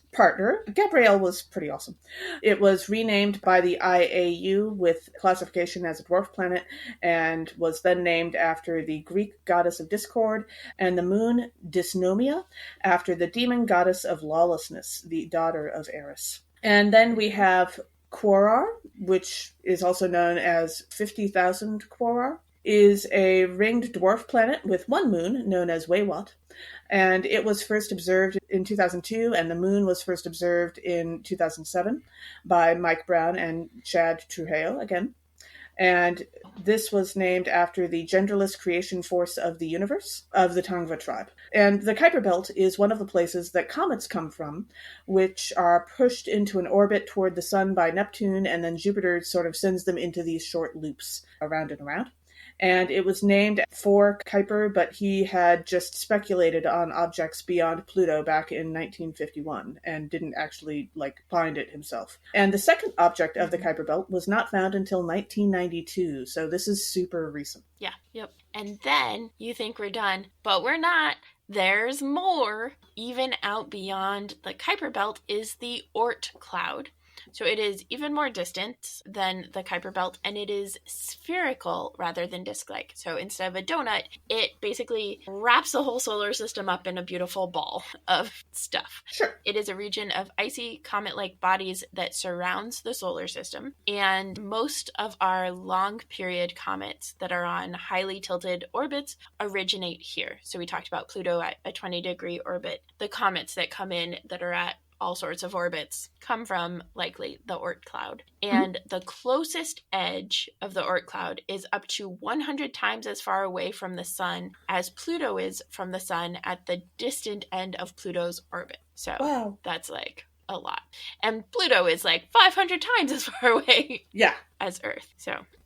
/ partner. Gabrielle was pretty awesome. It was renamed by the IAU with classification as a dwarf planet and was then named after the Greek goddess of discord, and the moon Dysnomia after the demon goddess of lawlessness, the daughter of Eris. And then we have Quorar, which is also known as 50,000 Quorar, is a ringed dwarf planet with 1 moon, known as Waywat, and it was first observed in 2002, and the moon was first observed in 2007 by Mike Brown and Chad Trujillo again. And this was named after the genderless creation force of the universe of the Tongva tribe. And the Kuiper Belt is one of the places that comets come from, which are pushed into an orbit toward the sun by Neptune, and then Jupiter sort of sends them into these short loops around and around. and it was named for Kuiper, but he had just speculated on objects beyond Pluto back in 1951 and didn't actually find it himself. And the second object of the Kuiper belt was not found until 1992, so this is super recent. Yeah, yep. And then you think we're done, but we're not. There's more. Even out beyond the Kuiper belt is the Oort cloud. So it is even more distant than the Kuiper belt, and it is spherical rather than disc-like. So instead of a donut, it basically wraps the whole solar system up in a beautiful ball of stuff. Sure. It is a region of icy comet-like bodies that surrounds the solar system, and most of our long-period comets that are on highly tilted orbits originate here. So we talked about Pluto at a 20-degree orbit. The comets that come in that are at all sorts of orbits come from likely the Oort cloud. And the closest edge of the Oort cloud is up to 100 times as far away from the sun as Pluto is from the sun at the distant end of Pluto's orbit. So That's a lot. And Pluto is 500 times as far away as Earth.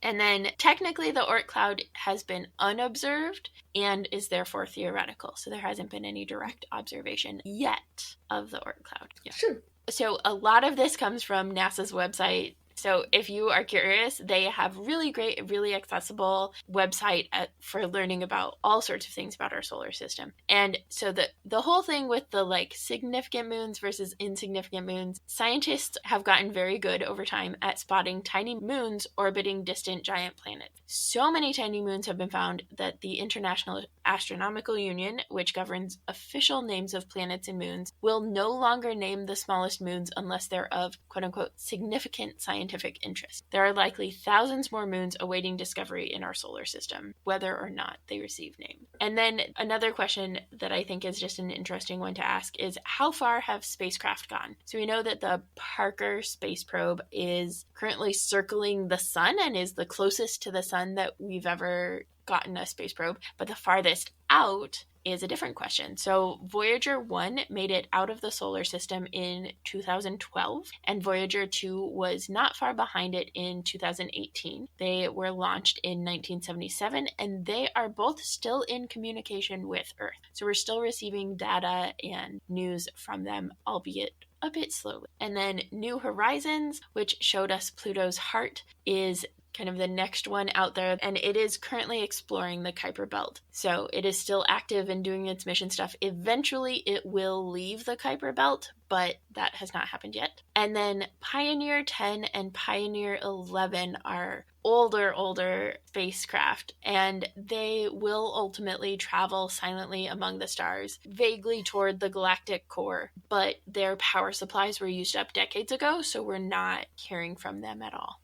And then technically the Oort cloud has been unobserved and is therefore theoretical. So there hasn't been any direct observation yet of the Oort cloud. Yeah. Sure. So a lot of this comes from NASA's website. So if you are curious, they have really great, really accessible website for learning about all sorts of things about our solar system. And so the whole thing with the significant moons versus insignificant moons, scientists have gotten very good over time at spotting tiny moons orbiting distant giant planets. So many tiny moons have been found that the International Astronomical Union, which governs official names of planets and moons, will no longer name the smallest moons unless they're of quote-unquote significant scientific interest. There are likely thousands more moons awaiting discovery in our solar system, whether or not they receive name. And then another question that I think is just an interesting one to ask is, how far have spacecraft gone? So we know that the Parker space probe is currently circling the sun and is the closest to the sun that we've ever gotten a space probe, but the farthest out is a different question. So Voyager 1 made it out of the solar system in 2012, and Voyager 2 was not far behind it in 2018. They were launched in 1977, and they are both still in communication with Earth. So we're still receiving data and news from them, albeit a bit slowly. And then New Horizons, which showed us Pluto's heart, is kind of the next one out there, and it is currently exploring the Kuiper belt. So it is still active and doing its mission stuff. Eventually it will leave the Kuiper belt, but that has not happened yet. And then Pioneer 10 and Pioneer 11 are older spacecraft, and they will ultimately travel silently among the stars, vaguely toward the galactic core, but their power supplies were used up decades ago, so we're not hearing from them at all.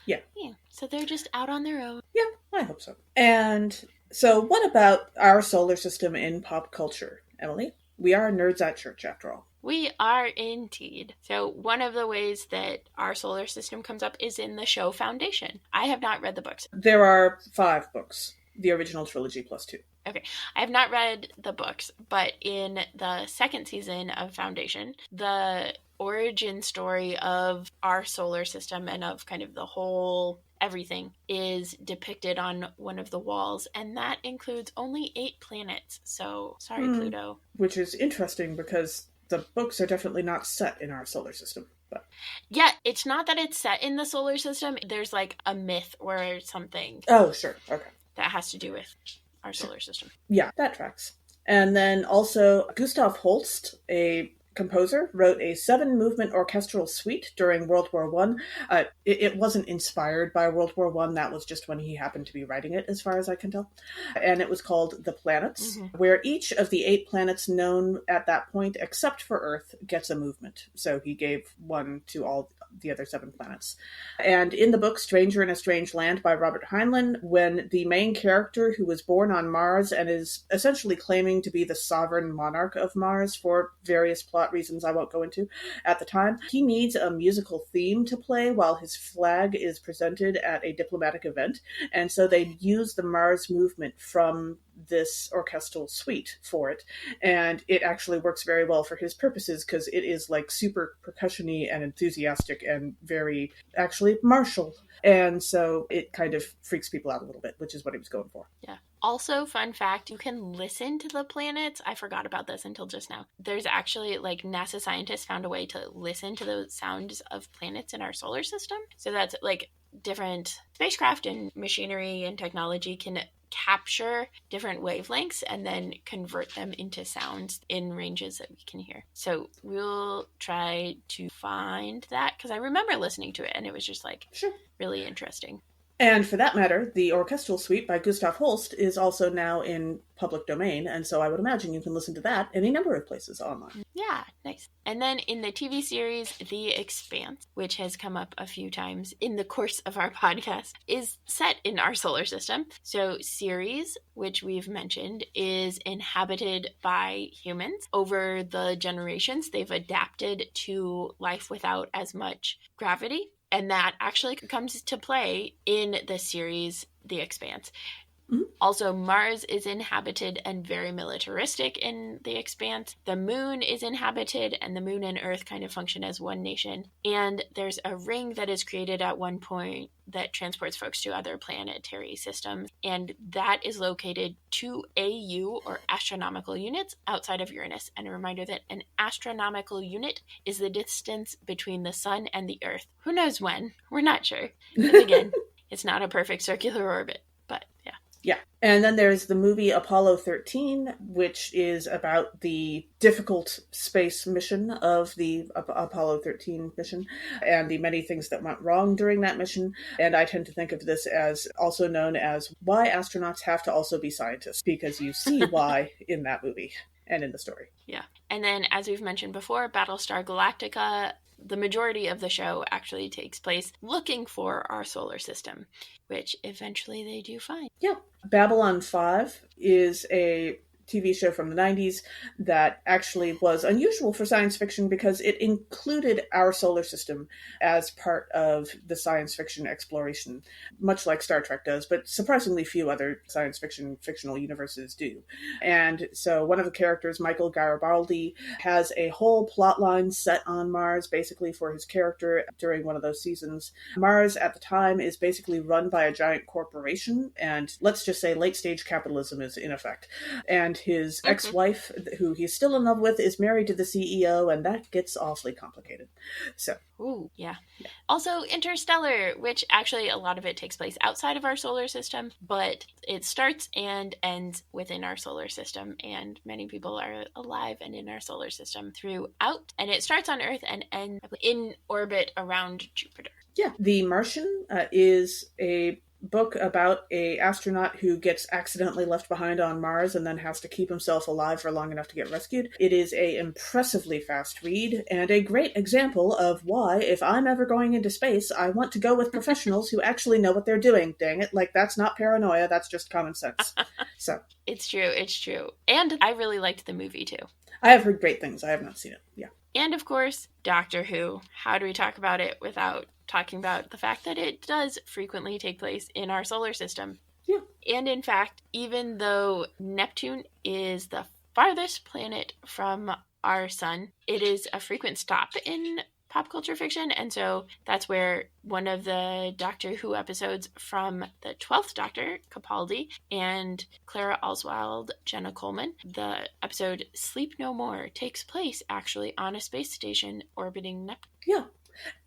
Yeah. So they're just out on their own. Yeah, I hope so. And so what about our solar system in pop culture, Emily? We are nerds at church, after all. We are indeed. So one of the ways that our solar system comes up is in the show Foundation. I have not read the books. There are 5 books, the original trilogy plus 2. Okay, I have not read the books, but in the second season of Foundation, the origin story of our solar system and of kind of the whole everything is depicted on one of the walls, and that includes only 8 planets. So, sorry, Pluto. Which is interesting because the books are definitely not set in our solar system. But yeah, it's not that it's set in the solar system. There's a myth or something. Oh, sure. Okay. That has to do with our solar system. Yeah, that tracks. And then also Gustav Holst, a composer, wrote a 7-movement orchestral suite during World War One. It wasn't inspired by World War One. That was just when he happened to be writing it, as far as I can tell. And it was called The Planets, where each of the 8 planets known at that point, except for Earth, gets a movement. So he gave one to all the other 7 planets. And in the book Stranger in a Strange Land by Robert Heinlein, when the main character, who was born on Mars and is essentially claiming to be the sovereign monarch of Mars for various plot reasons I won't go into at the time, he needs a musical theme to play while his flag is presented at a diplomatic event. And so they use the Mars movement from this orchestral suite for it, and it actually works very well for his purposes because it is like super percussion-y and enthusiastic and very actually martial, and so it kind of freaks people out a little bit, which is what he was going for. Yeah. Also, fun fact, you can listen to the planets. I forgot about this until just now. There's actually, like, NASA scientists found a way to listen to the sounds of planets in our solar system. So that's, like, different spacecraft and machinery and technology can capture different wavelengths and then convert them into sounds in ranges that we can hear. So we'll try to find that, because I remember listening to it and it was just, like, Sure. really interesting. And for that matter, the orchestral suite by Gustav Holst is also now in public domain, and so I would imagine you can listen to that any number of places online. Yeah, nice. And then in the TV series, The Expanse, which has come up a few times in the course of our podcast, is set in our solar system. So Ceres, which we've mentioned, is inhabited by humans. Over the generations, they've adapted to life without as much gravity. And that actually comes to play in the series, The Expanse. Mm-hmm. Also, Mars is inhabited and very militaristic in The Expanse. The moon is inhabited, and the moon and Earth kind of function as one nation. And there's a ring that is created at one point that transports folks to other planetary systems. And that is located 2 AU, or astronomical units, outside of Uranus. And a reminder that an astronomical unit is the distance between the sun and the Earth. Who knows when? We're not sure. Because again, it's not a perfect circular orbit. But yeah. Yeah. And then there's the movie Apollo 13, which is about the difficult space mission of the Apollo 13 mission and the many things that went wrong during that mission. And I tend to think of this as also known as why astronauts have to also be scientists, because you see why in that movie and in the story. Yeah. And then, as we've mentioned before, Battlestar Galactica, the majority of the show actually takes place looking for our solar system, which eventually they do find. Yeah. Babylon 5 is a TV show from the 90s that actually was unusual for science fiction because it included our solar system as part of the science fiction exploration, much like Star Trek does, but surprisingly few other science fiction fictional universes do. And so one of the characters, Michael Garibaldi, has a whole plot line set on Mars, basically for his character during one of those seasons. Mars at the time is basically run by a giant corporation, and let's just say late stage capitalism is in effect. And his ex-wife, who he's still in love with, is married to the CEO, and that gets awfully complicated. So, ooh, yeah. Also, Interstellar, which actually a lot of it takes place outside of our solar system, but it starts and ends within our solar system, and many people are alive and in our solar system throughout. And it starts on Earth and ends in orbit around Jupiter. Yeah. The Martian is a book about a astronaut who gets accidentally left behind on Mars and then has to keep himself alive for long enough to get rescued. It is a impressively fast read and a great example of why, if I'm ever going into space, I want to go with professionals who actually know what they're doing. Dang it. Like, that's not paranoia, that's just common sense. So It's true. And I really liked the movie too. I have heard great things. I have not seen it. Yeah. And of course, Doctor Who. How do we talk about it without talking about the fact that it does frequently take place in our solar system? Yeah. And in fact, even though Neptune is the farthest planet from our sun, it is a frequent stop in pop culture fiction. And so that's where one of the Doctor Who episodes from the 12th Doctor, Capaldi, and Clara Oswald, Jenna Coleman, the episode Sleep No More, takes place actually on a space station orbiting Neptune. Yeah.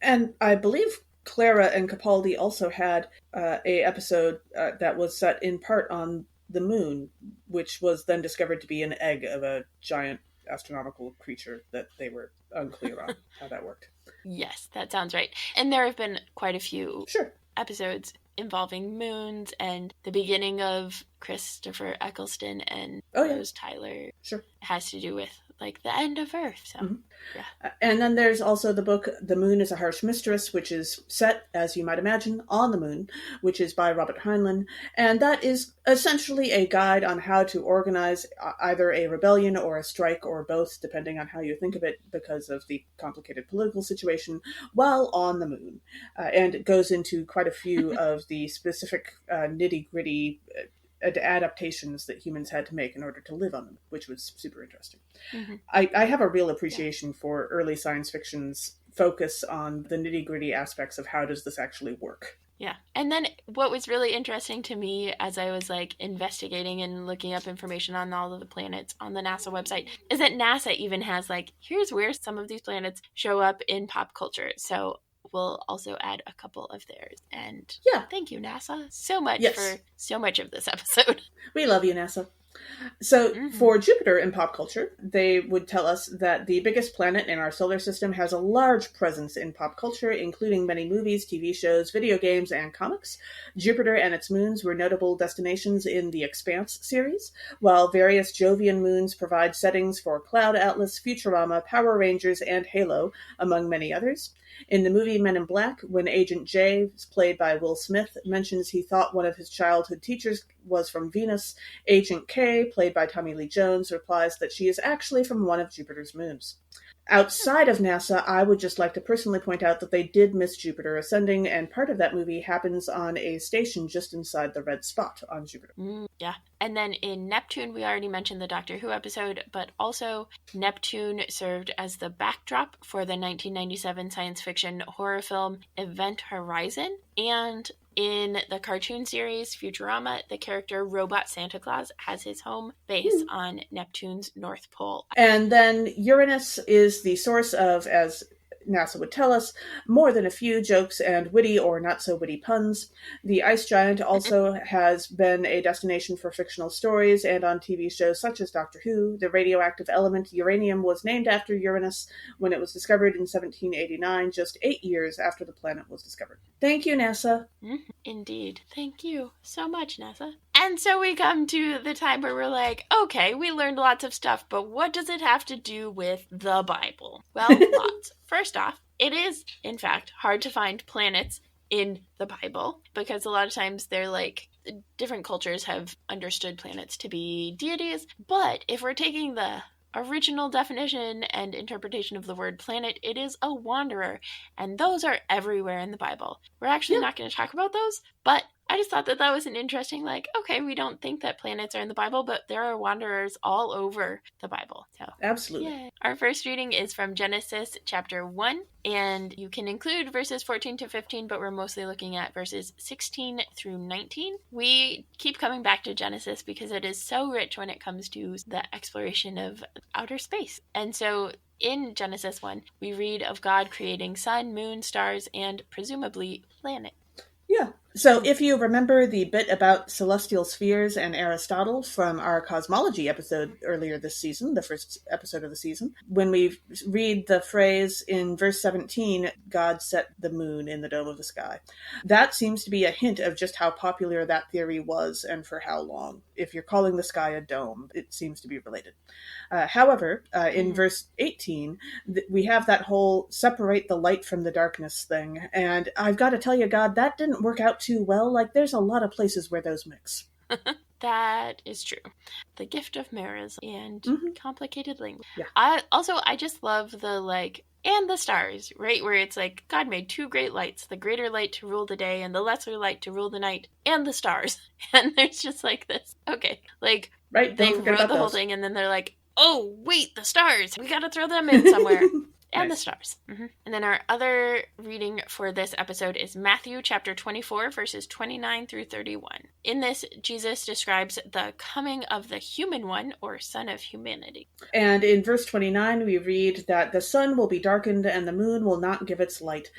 And I believe Clara and Capaldi also had a episode that was set in part on the moon, which was then discovered to be an egg of a giant astronomical creature that they were unclear on how that worked. Yes, that sounds right. And there have been quite a few episodes involving moons and the beginning of Christopher Eccleston and Rose Tyler. Sure. Has to do with like the end of Earth. So, yeah. And then there's also the book The Moon is a Harsh Mistress, which is set, as you might imagine, on the moon, which is by Robert Heinlein. And that is essentially a guide on how to organize either a rebellion or a strike or both, depending on how you think of it, because of the complicated political situation, while on the moon. And it goes into quite a few of the specific nitty-gritty adaptations that humans had to make in order to live on them, which was super interesting. Mm-hmm. I have a real appreciation for early science fiction's focus on the nitty-gritty aspects of how does this actually work. Yeah. And then what was really interesting to me as I was like investigating and looking up information on all of the planets on the NASA website is that NASA even has like, here's where some of these planets show up in pop culture. So we'll also add a couple of theirs. And yeah, thank you, NASA, so much for so much of this episode. We love you, NASA. So for Jupiter in pop culture, they would tell us that the biggest planet in our solar system has a large presence in pop culture, including many movies, TV shows, video games, and comics. Jupiter and its moons were notable destinations in the Expanse series, while various Jovian moons provide settings for Cloud Atlas, Futurama, Power Rangers, and Halo, among many others. In the movie Men in Black, when Agent J, played by Will Smith, mentions he thought one of his childhood teachers was from Venus, Agent K, played by Tommy Lee Jones, replies that she is actually from one of Jupiter's moons. Outside of NASA, I would just like to personally point out that they did miss Jupiter ascending, and part of that movie happens on a station just inside the red spot on Jupiter. Yeah. And then in Neptune, we already mentioned the Doctor Who episode, but also Neptune served as the backdrop for the 1997 science fiction horror film Event Horizon. And in the cartoon series Futurama, the character Robot Santa Claus has his home base on Neptune's North Pole. And then Uranus is the source of, as NASA would tell us, more than a few jokes and witty or not so witty puns. The ice giant also has been a destination for fictional stories and on TV shows such as Doctor Who. The radioactive element uranium was named after Uranus when it was discovered in 1789, just 8 years after the planet was discovered. Thank you, NASA. Indeed. Thank you so much, NASA. And so we come to the time where we're like, okay, we learned lots of stuff, but what does it have to do with the Bible? Well, lots. First off, it is, in fact, hard to find planets in the Bible because a lot of times they're like, different cultures have understood planets to be deities. But if we're taking the original definition and interpretation of the word planet, it is a wanderer. And those are everywhere in the Bible. We're actually not going to talk about those, but I just thought that that was an interesting, like, okay, we don't think that planets are in the Bible, but there are wanderers all over the Bible. So, absolutely. Yay. Our first reading is from Genesis chapter 1, and you can include verses 14 to 15, but we're mostly looking at verses 16 through 19. We keep coming back to Genesis because it is so rich when it comes to the exploration of outer space. And so in Genesis 1, we read of God creating sun, moon, stars, and presumably planet. Yeah. So if you remember the bit about celestial spheres and Aristotle from our cosmology episode earlier this season, the first episode of the season, when we read the phrase in verse 17, God set the moon in the dome of the sky, that seems to be a hint of just how popular that theory was and for how long. If you're calling the sky a dome, it seems to be related. However, in verse 18, we have that whole separate the light from the darkness thing. And I've got to tell you, God, that didn't work out too well. Like, there's a lot of places where those mix. That is true. The gift of mirrors and complicated language. Yeah. I just love the, like, and the stars, right? Where it's like, God made two great lights, the greater light to rule the day and the lesser light to rule the night, and the stars. And there's just like this, okay. Like, right, they wrote the whole thing and then they're like, oh, wait, the stars. We got to throw them in somewhere. And nice. The stars. And then our other reading for this episode is Matthew chapter 24, verses 29 through 31. In this, Jesus describes the coming of the human one, or son of humanity. And in verse 29, we read that the sun will be darkened and the moon will not give its light.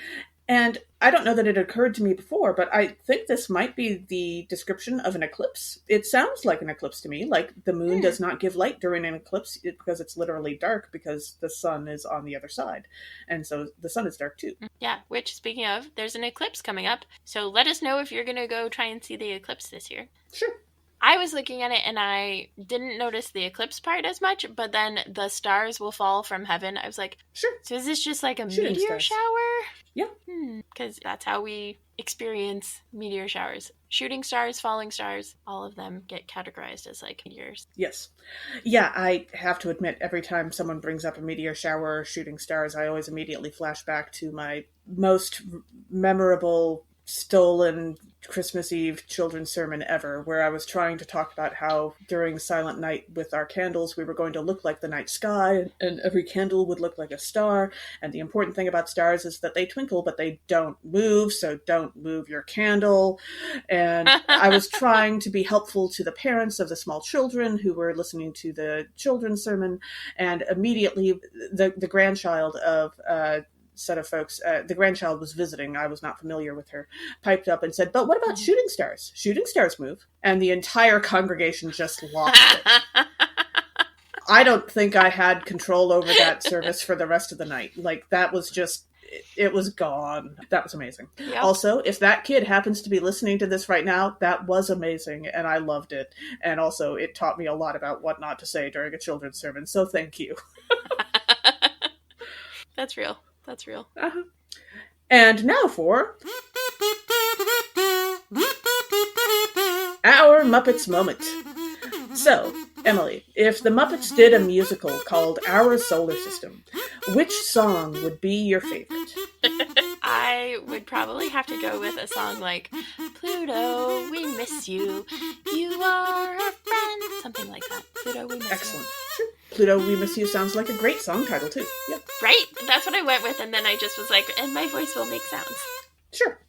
And I don't know that it occurred to me before, but I think this might be the description of an eclipse. It sounds like an eclipse to me, like the moon does not give light during an eclipse because it's literally dark because the sun is on the other side. And so the sun is dark too. Yeah, which, speaking of, there's an eclipse coming up. So let us know if you're going to go try and see the eclipse this year. Sure. I was looking at it and I didn't notice the eclipse part as much, but then the stars will fall from heaven. I was like, sure. So is this just like a Shooting meteor stars. shower? Yeah. Because that's how we experience meteor showers. Shooting stars, falling stars, all of them get categorized as like meteors. Yes. Yeah, I have to admit, every time someone brings up a meteor shower or shooting stars, I always immediately flash back to my most memorable stolen Christmas Eve children's sermon ever, where I was trying to talk about how during Silent Night with our candles, we were going to look like the night sky, and every candle would look like a star. And the important thing about stars is that they twinkle, but they don't move, so don't move your candle. And I was trying to be helpful to the parents of the small children who were listening to the children's sermon, and immediately the grandchild of set of folks, the grandchild was visiting, I was not familiar with her, piped up and said, but what about shooting stars? Shooting stars move. And the entire congregation just lost it. I don't think I had control over that service for the rest of the night. Like, that was just, it was gone. That was amazing. Yep. Also, if that kid happens to be listening to this right now, that was amazing, and I loved it. And also, it taught me a lot about what not to say during a children's sermon, so thank you. That's real. That's real. Uh-huh. And now for our Muppets moment. So, Emily, if the Muppets did a musical called Our Solar System, which song would be your favorite? I would probably have to go with a song like Pluto, we miss you. You are our friend. Something like that. Pluto, we miss Excellent. you. Sure. Pluto, we miss you sounds like a great song title, too. Yeah. Right? That's what I went with, and then I just was like, and my voice will make sounds. Sure.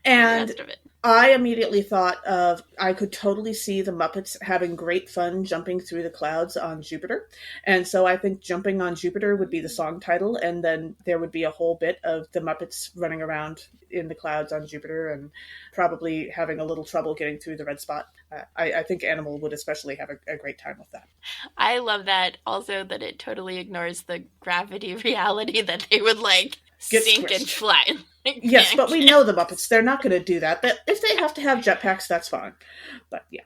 And the rest of it. I immediately thought of, I could totally see the Muppets having great fun jumping through the clouds on Jupiter. And so I think Jumping on Jupiter would be the song title, and then there would be a whole bit of the Muppets running around in the clouds on Jupiter and probably having a little trouble getting through the red spot. I think Animal would especially have a great time with that. I love that also, that it totally ignores the gravity reality that they would Get sink squished. and fly. Yes, but we know the Muppets. They're not going to do that. But if they have to have jetpacks, that's fine. But yeah.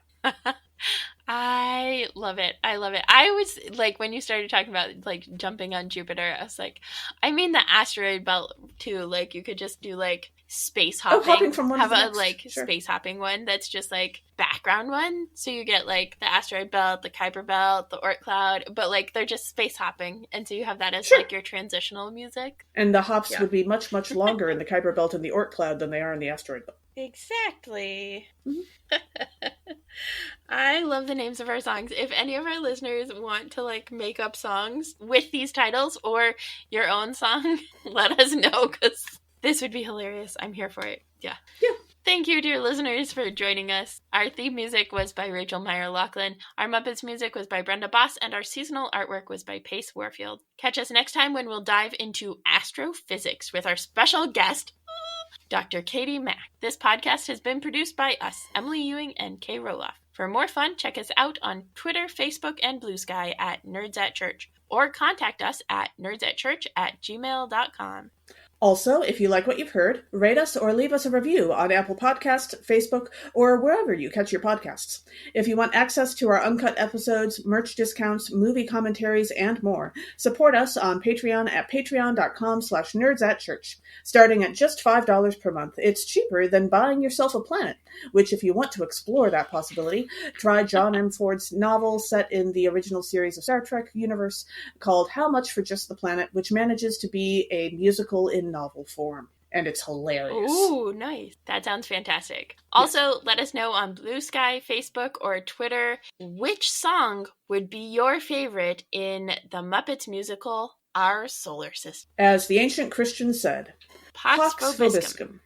I love it. I love it. I was when you started talking about jumping on Jupiter, I was like, I mean the asteroid belt too. You could just do space hopping. Oh, hopping from one have to the a next. Sure. space hopping one that's just background one. So you get the asteroid belt, the Kuiper belt, the Oort cloud, but they're just space hopping, and so you have that as sure. Your transitional music. And the hops would be much, much longer in the Kuiper belt and the Oort cloud than they are in the asteroid belt. Exactly. Mm-hmm. I love the names of our songs. If any of our listeners want to make up songs with these titles or your own song, let us know, because this would be hilarious. I'm here for it. Yeah. Thank you, dear listeners, for joining us. Our theme music was by Rachel Meyer-Laughlin. Our Muppets music was by Brenda Boss, and our seasonal artwork was by Pace Warfield. Catch us next time when we'll dive into astrophysics with our special guest, Dr. Katie Mack. This podcast has been produced by us, Emily Ewing and Kay Rohloff. For more fun, check us out on Twitter, Facebook, and Blue Sky at Nerds at Church, or contact us at nerdsatchurch@gmail.com. Also, if you like what you've heard, rate us or leave us a review on Apple Podcasts, Facebook, or wherever you catch your podcasts. If you want access to our uncut episodes, merch discounts, movie commentaries, and more, support us on Patreon at patreon.com/nerdsatchurch. Starting at just $5 per month, it's cheaper than buying yourself a planet, which if you want to explore that possibility, try John M. Ford's novel set in the original series of Star Trek universe called How Much for Just the Planet, which manages to be a musical in novel form. And it's hilarious. Ooh, nice. That sounds fantastic. Also, let us know on Blue Sky, Facebook, or Twitter which song would be your favorite in the Muppets musical, Our Solar System. As the ancient Christians said, Pax Vobiscum.